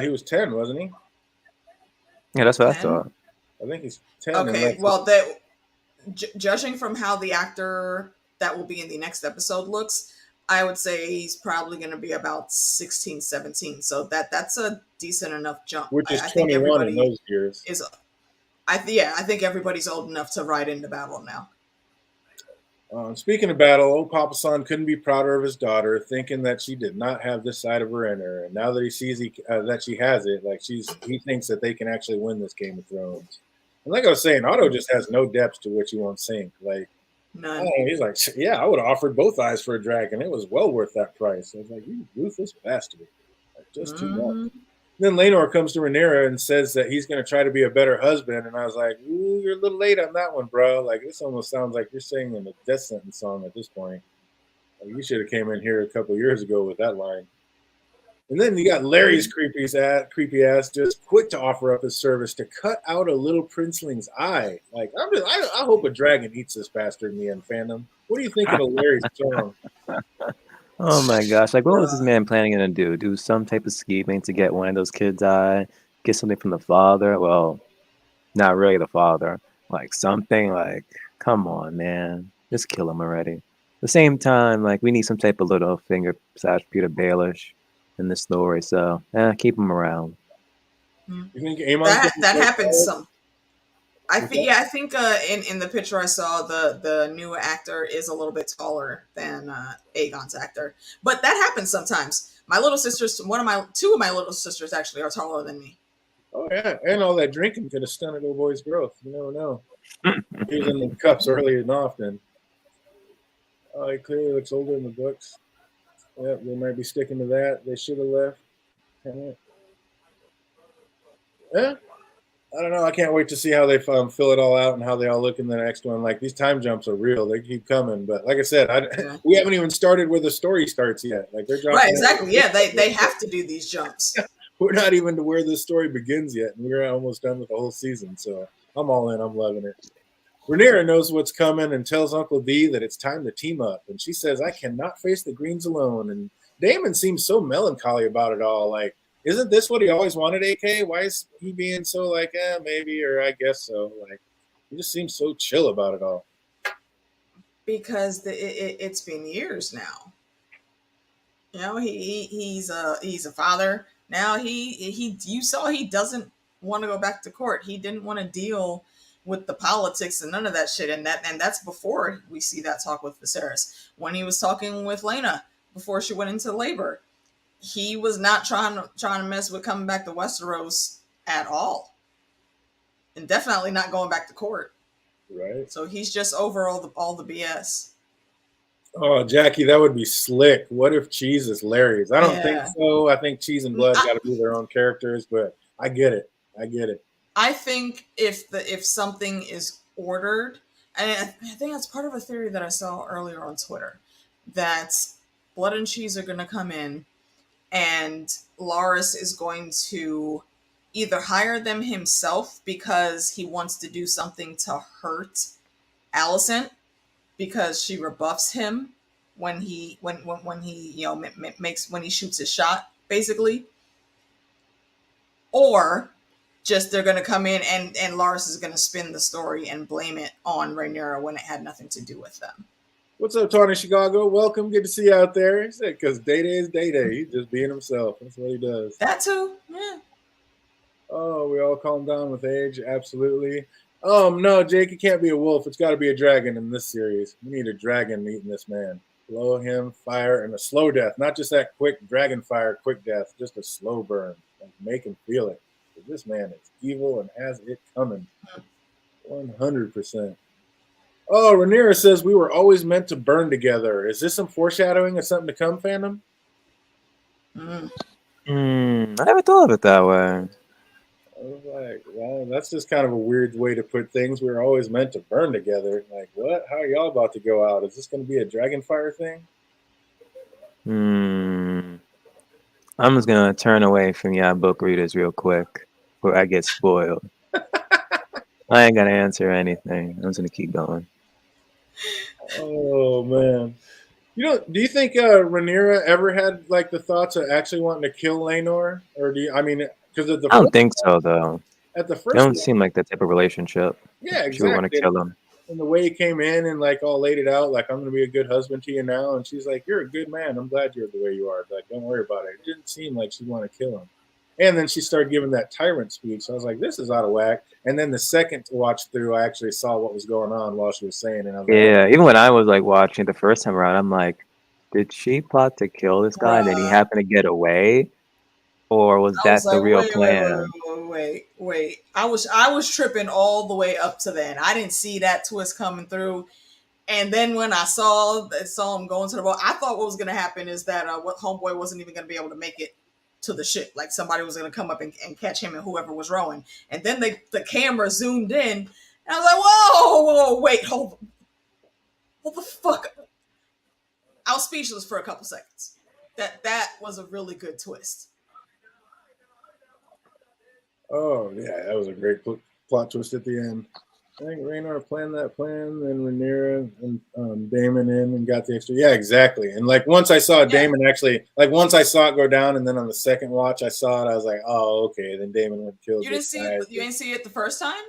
He was 10, wasn't he? Yeah, that's what 10? I thought. I think he's 10. Okay, well, judging from how the actor that will be in the next episode looks, I would say he's probably going to be about 16, 17. So that's a decent enough jump. Which is 21 in those years. I think everybody's old enough to ride into battle now. Speaking of battle, old Papa San couldn't be prouder of his daughter, thinking that she did not have this side of her in her. And now that he sees that she has it, he thinks that they can actually win this Game of Thrones. And like I was saying, Otto just has no depth to what you won't sink. None. He's like, yeah, I would have offered both eyes for a dragon. It was well worth that price. I was like, you ruthless bastard. Just too much. Then Laenor comes to Rhaenyra and says that he's going to try to be a better husband. And I was like, ooh, you're a little late on that one, bro. This almost sounds like you're singing a death sentence song at this point. You should have came in here a couple years ago with that line. And then you got Larry's creepy ass just quick to offer up his service to cut out a little princeling's eye. I hope a dragon eats this bastard in the end, fandom. What do you think of Larry's song? Oh my gosh! What was this man planning to do? Do some type of scheming to get one of those kids' eye? Get something from the father? Well, not really the father. Something. Come on, man! Just kill him already. At the same time, we need some type of little finger / Peter Baelish in the story. So, keep him around. You think that happens some? I think in the picture I saw, the new actor is a little bit taller than Aegon's actor, but that happens sometimes. My little sisters, two of my little sisters actually are taller than me. Oh yeah, and all that drinking could have stunted old boy's growth. You never know. He was in the cups early and often. Oh, he clearly looks older in the books. Yeah, they might be sticking to that. They should have left. Yeah. I don't know. I can't wait to see how they fill it all out and how they all look in the next one. These time jumps are real; they keep coming. But like I said, we haven't even started where the story starts yet. They're jumping right, exactly. Yeah, they have to do these jumps. We're not even to where the story begins yet, and we're almost done with the whole season. So I'm all in. I'm loving it. Rhaenyra knows what's coming and tells Uncle D that it's time to team up. And she says, "I cannot face the Greens alone." And Daemon seems so melancholy about it all. Isn't this what he always wanted, AK? Why is he being so maybe, or I guess so? He just seems so chill about it all. Because it's been years now. He's a father. Now you saw he doesn't want to go back to court. He didn't want to deal with the politics and none of that shit. And that's before we see that talk with Viserys. When he was talking with Laena before she went into labor. He was not trying to mess with coming back to Westeros at all, and definitely not going back to court. Right. So he's just over all the BS. Oh, Jackie, that would be slick. What if Cheese is Larry's? I don't think so. I think Cheese and Blood got to be their own characters, but I get it. I think if something is ordered, and I think that's part of a theory that I saw earlier on Twitter, that Blood and Cheese are going to come in. And Loras is going to either hire them himself because he wants to do something to hurt Alicent because she rebuffs him when he shoots his shot, basically. Or Just they're going to come in and Lars is going to spin the story and blame it on Rhaenyra when it had nothing to do with them. What's up, Tony Chicago? Welcome. Good to see you out there. He said, because Day Day is Day Day. He's just being himself. That's what he does. That too. Yeah. Oh, we all calm down with age. Absolutely. No, Jake, it can't be a wolf. It's got to be a dragon in this series. We need a dragon eating this man. Blow him, fire, and a slow death. Not just that quick dragon fire, quick death. Just a slow burn. Like, make him feel it. This man is evil and has it coming. 100%. Oh, Rhaenyra says we were always meant to burn together. Is this some foreshadowing of something to come, fandom? I never thought of it that way. I was like, well, that's just kind of a weird way to put things. We were always meant to burn together. Like, what? How are y'all about to go out? Is this going to be a dragon fire thing? I'm just gonna turn away from y'all book readers real quick before I get spoiled. I ain't gonna answer anything. I'm just gonna keep going. Oh man, do you think Rhaenyra ever had like the thoughts of actually wanting to kill Laenor, or do you? I mean, because at the I don't think so though. At the They first, don't seem like that type of relationship. Yeah, exactly. She would want to kill him. And the way he came in and like all laid it out, like I'm going to be a good husband to you now, and she's like, "You're a good man. I'm glad you're the way you are. Like, don't worry about it." It didn't seem like she'd want to kill him. And then she started giving that tyrant speech. I was like, "This is out of whack." And then the second watch through, I actually saw what was going on while she was saying it. And I was like, even when I was like watching the first time around, I'm like, did she plot to kill this guy and then he happened to get away? Or was that the real plan? Wait. I was tripping all the way up to then. I didn't see that twist coming through. And then when I saw him going to the boat, I thought what was going to happen is that what homeboy wasn't even going to be able to make it to the ship. Like somebody was going to come up and catch him and whoever was rowing. And then the camera zoomed in. And I was like, whoa, wait, hold the fuck. I was speechless for a couple seconds. That was a really good twist. Oh, yeah, that was a great plot twist at the end. I think Rhaenyra planned that plan, then Rhaenyra and Daemon in and got the extra. Yeah, exactly. And like once I saw Daemon actually, like once I saw it go down, and then on the second watch I saw it, I was like, oh, okay. Then Daemon went killed. You didn't see it. You didn't see it the first time.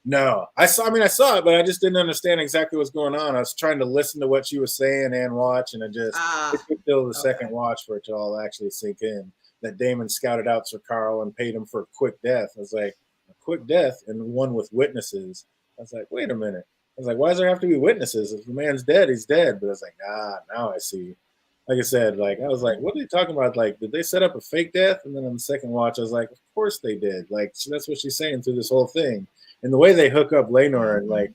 No, I saw it, but I just didn't understand exactly what's going on. I was trying to listen to what she was saying and watch, and it took till the second watch for it to all actually sink in. That Daemon scouted out Sir Carl and paid him for a quick death. I was like, a quick death and one with witnesses. I was like, wait a minute. I was like, why does there have to be witnesses? If the man's dead, he's dead. But I was like, now I see. Like I said, like I was like, what are they talking about? Like, did they set up a fake death? And then on the second watch, I was like, of course they did. Like, that's what she's saying through this whole thing. And the way they hook up Laenor and like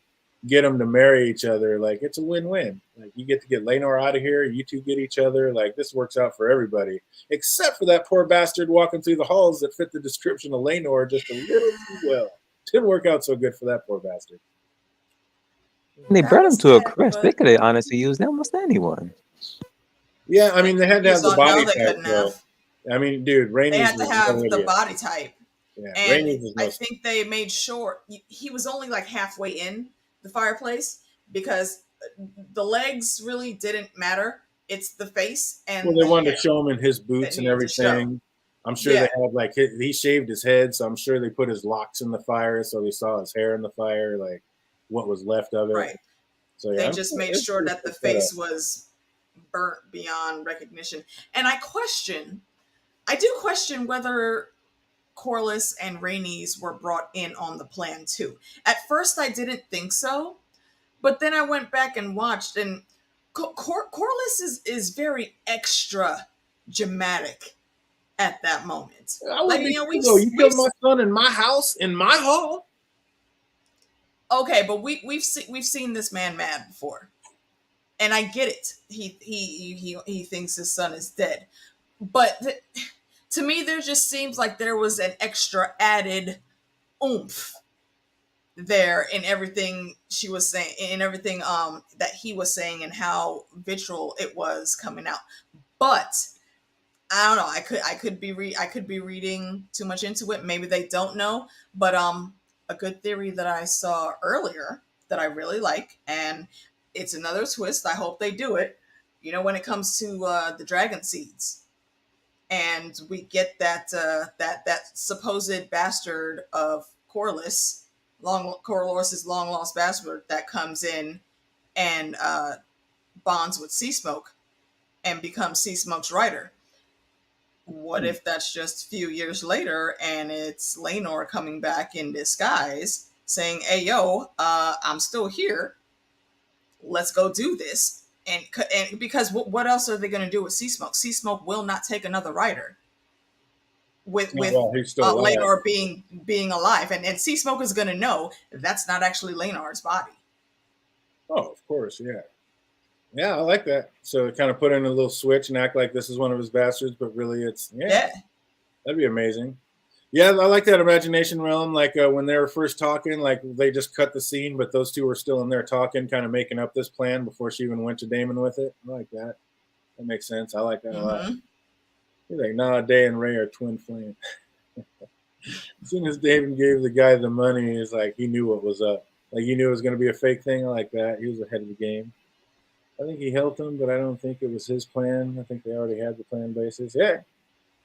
get them to marry each other, like it's a win-win. Like you get to get Laenor out of here, you two get each other. Like this works out for everybody, except for that poor bastard walking through the halls that fit the description of Laenor just a little too well. Didn't work out so good for that poor bastard. They burned him to a crisp. They could have honestly used almost anyone. Yeah, I mean they had to have the body type. Though. I mean, dude, Rhaenys they had to have the body type. Yeah, and I think they made sure he was only like halfway in the fireplace because the legs really didn't matter. It's the face and they wanted to show him in his boots and everything. I'm sure they had like he shaved his head, so I'm sure they put his locks in the fire, so they saw his hair in the fire, like what was left of it. Right. So they just made sure that the face was burnt beyond recognition. And I do question whether Corlys and Rhaenys were brought in on the plan too. At first, I didn't think so, but then I went back and watched, and Corlys is very extra dramatic at that moment. Like you killed my son in my house, in my hall. Okay, but we've seen this man mad before, and I get it. He thinks his son is dead, but. To me, there just seems like there was an extra added oomph there in everything she was saying, in everything that he was saying, and how vitriol it was coming out. But I don't know. I could be reading too much into it. Maybe they don't know. But a good theory that I saw earlier that I really like, and it's another twist. I hope they do it. You know, when it comes to the dragon seeds. and we get that supposed bastard of Corlys's long lost bastard that comes in and bonds with Sea Smoke and becomes Sea Smoke's rider. What if that's just a few years later and it's Laenor coming back in disguise saying, "Hey, yo, I'm still here. Let's go do this." And because what else are they going to do with Sea Smoke? Sea Smoke will not take another rider with Well, he's still alive. Laenor being alive, and Sea Smoke is going to know that's not actually Laenor's body. Oh, of course, yeah. Yeah, I like that. So kind of put in a little switch and act like this is one of his bastards, but really it's Yeah. That'd be amazing. Yeah, I like that imagination realm. Like when they were first talking, like they just cut the scene, but those two were still in there talking, kind of making up this plan before she even went to Damon with it. I like that. That makes sense. I like that a lot. He's like, nah, Day and Ray are twin flame. As soon as Damon gave the guy the money, he's like, he knew what was up. Like he knew it was going to be a fake thing. I like that. He was ahead of the game. I think he helped him, but I don't think it was his plan. I think they already had the plan basis. Yeah.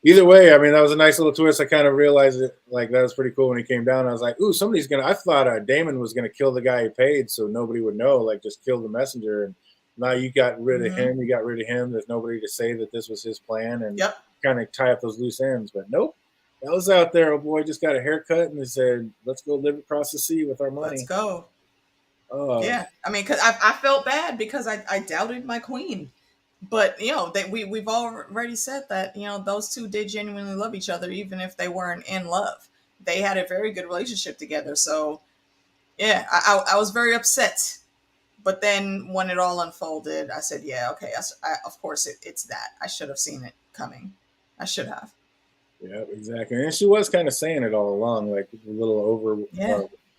Either way, I mean, that was a nice little twist. I kind of realized it, like, that was pretty cool when he came down. I was like, ooh, somebody's going to, I thought Damon was going to kill the guy he paid so nobody would know, like, just kill the messenger. And now you got rid of him. You got rid of him. There's nobody to say that this was his plan and kind of tie up those loose ends. But nope. That was out there. Oh, boy, just got a haircut and they said, let's go live across the sea with our money. Let's go. Yeah, I mean, because I felt bad because I doubted my queen, but you know we've already said that those two did genuinely love each other, even if they weren't in love. They had a very good relationship together. So yeah, I was very upset, but then when it all unfolded, I said, yeah, okay, of course it's that. I should have seen it coming. I should have. Yeah, exactly. And she was kind of saying it all along, like a little over.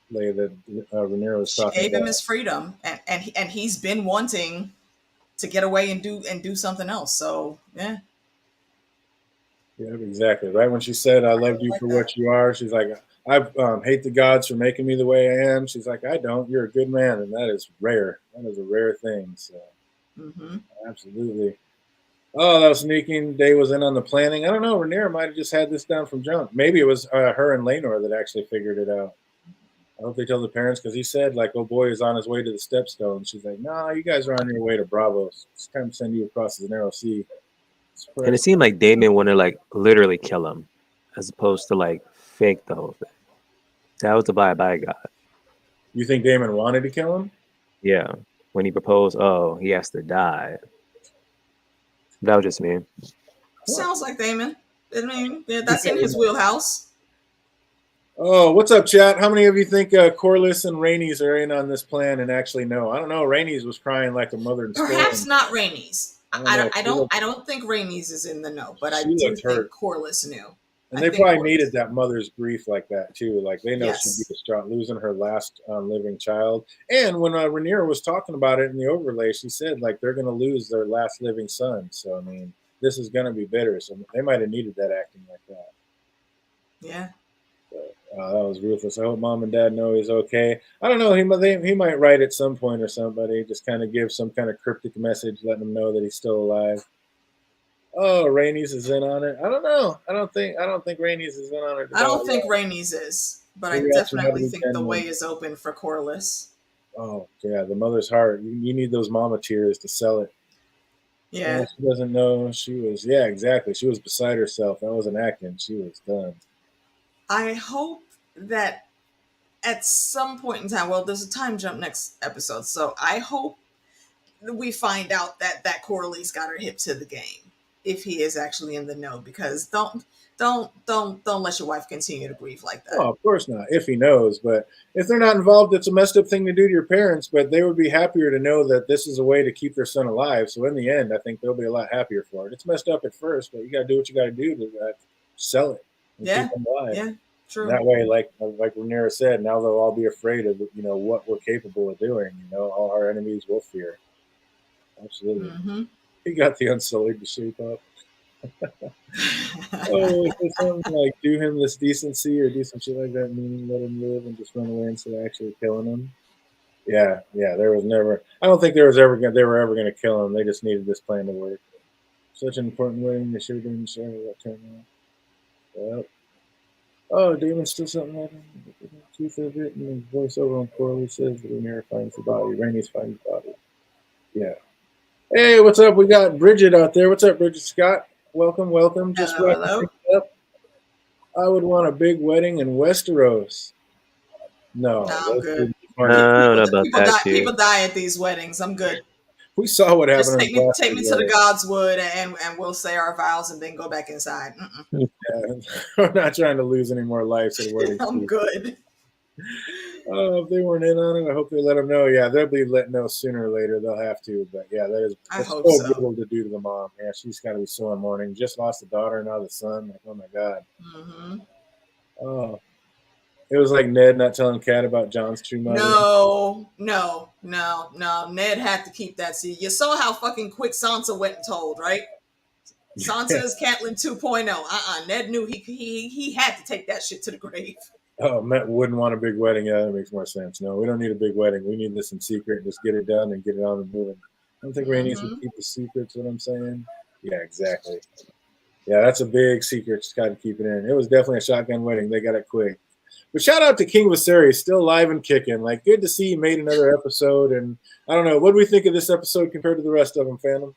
That Rhaenyra was talking about. She gave him his freedom, and he's been wanting to get away and do something else. So yeah. Yeah, exactly. Right when she said, "I loved you for what you are," she's like, "I hate the gods for making me the way I am." She's like, "I don't. You're a good man, and that is rare. That is a rare thing." So, absolutely. Oh, that was sneaking. Day was in on the planning. I don't know. Rhaenyra might have just had this down from jump. Maybe it was her and Laenor that actually figured it out. I hope they tell the parents because he said, like, oh boy is on his way to the Stepstone. She's like, nah, you guys are on your way to Bravos. It's time to send you across the narrow sea. And it seemed like Damon wanted to like literally kill him as opposed to like fake the whole thing. That was the vibe I got. You think Damon wanted to kill him? Yeah. When he proposed, oh, he has to die. That was just me. Sounds like Damon. I mean, yeah, that's in his wheelhouse. Oh, what's up, chat? How many of you think Corlys and Rhaenys are in on this plan and actually know? I don't know. Rhaenys was crying like a mother in storm. Perhaps not Rhaenys. I don't think Rhaenys is in the know, but I do think Corlys knew. And they probably needed that mother's grief like that too. Like they know she'd be distraught losing her last living child. And when Rhaenyra was talking about it in the overlay, she said like they're going to lose their last living son. So I mean, this is going to be bitter. So they might have needed that acting like that. Yeah. That was ruthless. I hope mom and dad know he's okay. I don't know. He might write at some point or somebody, just kind of give some kind of cryptic message, letting them know that he's still alive. Oh, Rhaenys is in on it. I don't know. I don't think Rhaenys is in on it. I don't think Rhaenys is, but I definitely think the way is open for Corlys. Oh yeah, the mother's heart. You need those mama tears to sell it. Yeah. She doesn't know she was. Yeah, exactly. She was beside herself. That wasn't acting. She was done. I hope that at some point in time, well, there's a time jump next episode, so I hope we find out that Corlys got her hip to the game if he is actually in the know, because don't let your wife continue to grieve like that. Oh, of course not. If he knows, but if they're not involved, it's a messed up thing to do to your parents. But they would be happier to know that this is a way to keep their son alive. So in the end, I think they'll be a lot happier for it. It's messed up at first, but you got to do what you got to do to sell it. Yeah, yeah, true. And that way, like Rhaenyra said, now they'll all be afraid of what we're capable of doing. All our enemies will fear. Absolutely. Mm-hmm. He got the Unsullied to shape up. Oh, something like do him this decency or do some shit like that, meaning let him live and just run away instead of actually killing him. Yeah. There was never. I don't think they were ever going to kill him. They just needed this plan to work. Such an important wedding. They should have been sorry about turn off. Yep. Oh, Damon's still something like the truth of it, and his voiceover on Corley says that Rhaenyra finds the body. Rhaenys finds the body. Yeah. Hey, what's up? We got Bridget out there. What's up, Bridget Scott? Welcome, welcome. Just Hello, wrapping hello. things up. I would want a big wedding in Westeros. No, No, I'm good. I don't know about People that die. shit. People die at these weddings. I'm good. we saw what Just happened in take me to the wedding. Godswood, and we'll say our vows, and then go back inside. Yeah, we're not trying to lose any more lives at a wedding. I'm good. If they weren't in on it, I hope they let them know. Yeah, they'll be let know sooner or later. They'll have to. But yeah, I that's hope so so. brutal to do to the mom. Yeah, she's got to be so in mourning. Just lost a daughter, now the son. Like, oh my god. Hmm. Oh, it was like Ned not telling Kat about John's true mother. No. Ned had to keep that. See, you saw how fucking quick Sansa went and told, right? Sansa is Catelyn 2.0. Ned knew he had to take that shit to the grave. Oh, Matt wouldn't want a big wedding. Yeah, that makes more sense. No, we don't need a big wedding. We need this in secret. Just get it done and get it on and moving. I don't think Rhaenys would keep the secrets. What I'm saying? Yeah, exactly. Yeah, that's a big secret. Just got to keep it in. It was definitely a shotgun wedding. They got it quick. But shout out to King Viserys, still alive and kicking. Like, good to see he made another episode. And I don't know, what do we think of this episode compared to the rest of them, fandom?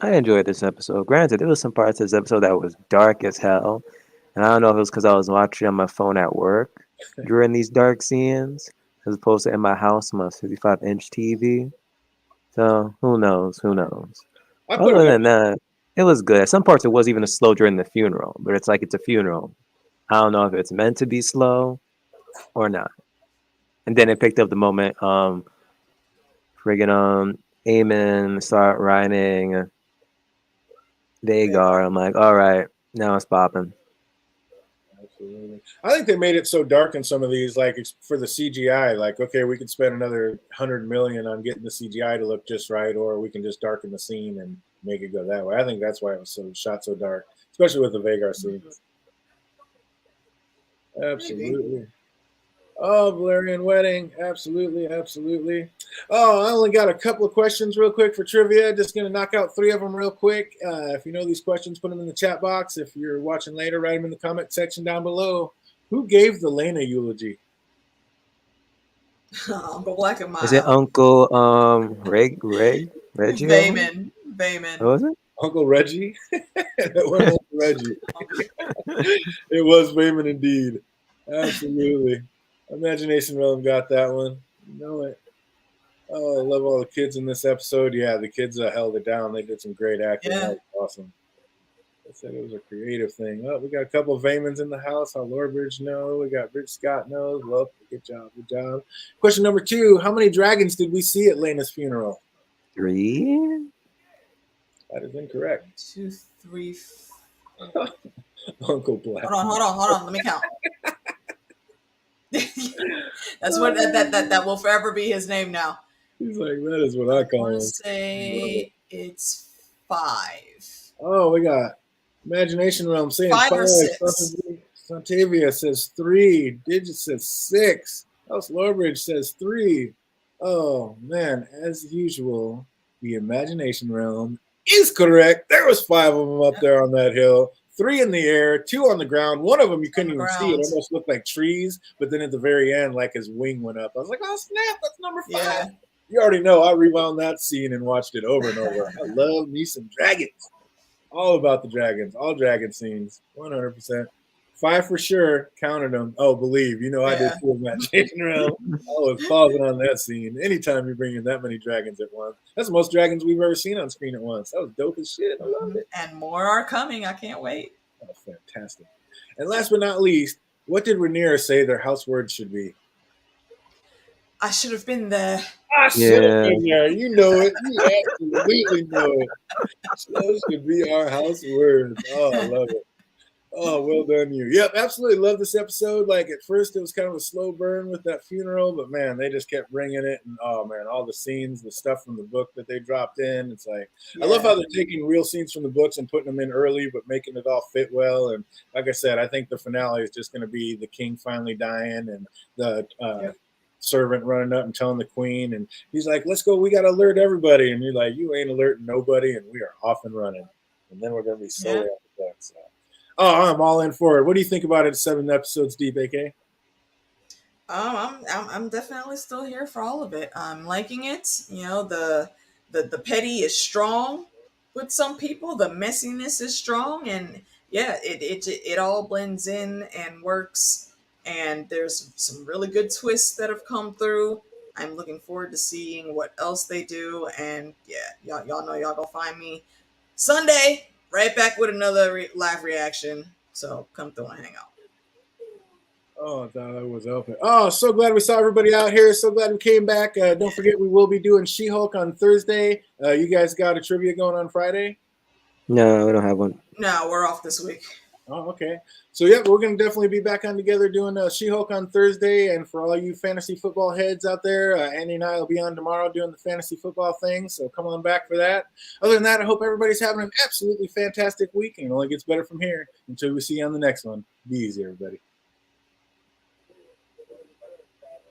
I enjoyed this episode. Granted, there was some parts of this episode that was dark as hell. And I don't know if it was because I was watching on my phone at work during these dark scenes, as opposed to in my house on my 55-inch TV. So who knows? Who knows? I put Other it than that, it was good. At some parts, it was even a slow during the funeral, but it's like it's a funeral. I don't know if it's meant to be slow or not. And then it picked up the moment, friggin' Aemon start riding Vagar. I'm like, all right, now it's popping. Absolutely. I think they made it so dark in some of these, like for the CGI. Like, okay, we could spend another 100 million on getting the CGI to look just right, or we can just darken the scene and make it go that way. I think that's why it was so shot so dark, especially with the Vagar scene. Absolutely. Oh, Valerian wedding. Absolutely, absolutely. Oh, I only got a couple of questions real quick for trivia. Just going to knock out 3 of them real quick. If you know these questions, put them in the chat box. If you're watching later, write them in the comment section down below. Who gave the Lena eulogy? Uncle Black and Is it Mild. Uncle Reggie? Bayman. What was it? Uncle Reggie? That wasn't Uncle Reggie. It was Bayman indeed. Absolutely. Imagination Realm got that one. You know it. Oh, I love all the kids in this episode. Yeah, the kids held it down. They did some great acting. Yeah. That was awesome. I said it was a creative thing. Oh, we got a couple of Vaymans in the house. Our Lord Bridge knows. We got Rich Scott knows. Well, good job. Good job. Question number 2. How many dragons did we see at Lena's funeral? 3? That is incorrect. 2, 3. Uncle Black. Hold on. Let me count. That's what that will forever be his name now. He's like, that is what I I call want him. to say it's 5. Oh, we got Imagination Realm saying 5 or 6. Santavia says 3. Digit says 6. House Lorbridge says 3. Oh man, as usual, the Imagination Realm is correct. There was 5 of them up there on that hill. 3 in the air, 2 on the ground. One of them you couldn't even see. It almost looked like trees, but then at the very end, like his wing went up. I was like, oh snap, that's number 5. Yeah. You already know I rewound that scene and watched it over and over. I love me some dragons. All about the dragons. All dragon scenes. 100%. 5 for sure. Counted them. Oh, believe. You know I did too. Imagination Realm. I was pausing on that scene. Anytime you bring in that many dragons at once. That's the most dragons we've ever seen on screen at once. That was dope as shit. I loved it. And more are coming. I can't wait. Oh, fantastic. And last but not least, what did Rhaenyra say their house words should be? I should have been there. I should have been there. You know it. You absolutely know it. Those should be our house words. Oh, I love it. Oh, well done, you. Yep, absolutely love this episode. Like at first, it was kind of a slow burn with that funeral, but man, they just kept bringing it. And oh man, all the scenes, the stuff from the book that they dropped in. It's like I love how they're taking real scenes from the books and putting them in early, but making it all fit well. And like I said, I think the finale is just going to be the king finally dying and the servant running up and telling the queen, and he's like, "Let's go, we got to alert everybody," and you're like, "You ain't alerting nobody," and we are off and running, and then we're gonna be so Yeah. so. Oh, I'm all in for it. What do you think about it? 7 episodes deep, AK? I'm definitely still here for all of it. I'm liking it. You know, the petty is strong with some people. The messiness is strong, and yeah, it all blends in and works. And there's some really good twists that have come through. I'm looking forward to seeing what else they do. And yeah, y'all know y'all gonna find me Sunday right back with another live reaction. So come through and hang out. Oh, I thought I was open. Oh, so glad we saw everybody out here. So glad we came back. Don't forget, we will be doing She-Hulk on Thursday. You guys got a trivia going on Friday? No, we don't have one. No, we're off this week. Oh, okay. So, yeah, we're going to definitely be back on together doing She-Hulk on Thursday. And for all you fantasy football heads out there, Andy and I will be on tomorrow doing the fantasy football thing. So come on back for that. Other than that, I hope everybody's having an absolutely fantastic week. And it only gets better from here. Until we see you on the next one. Be easy, everybody.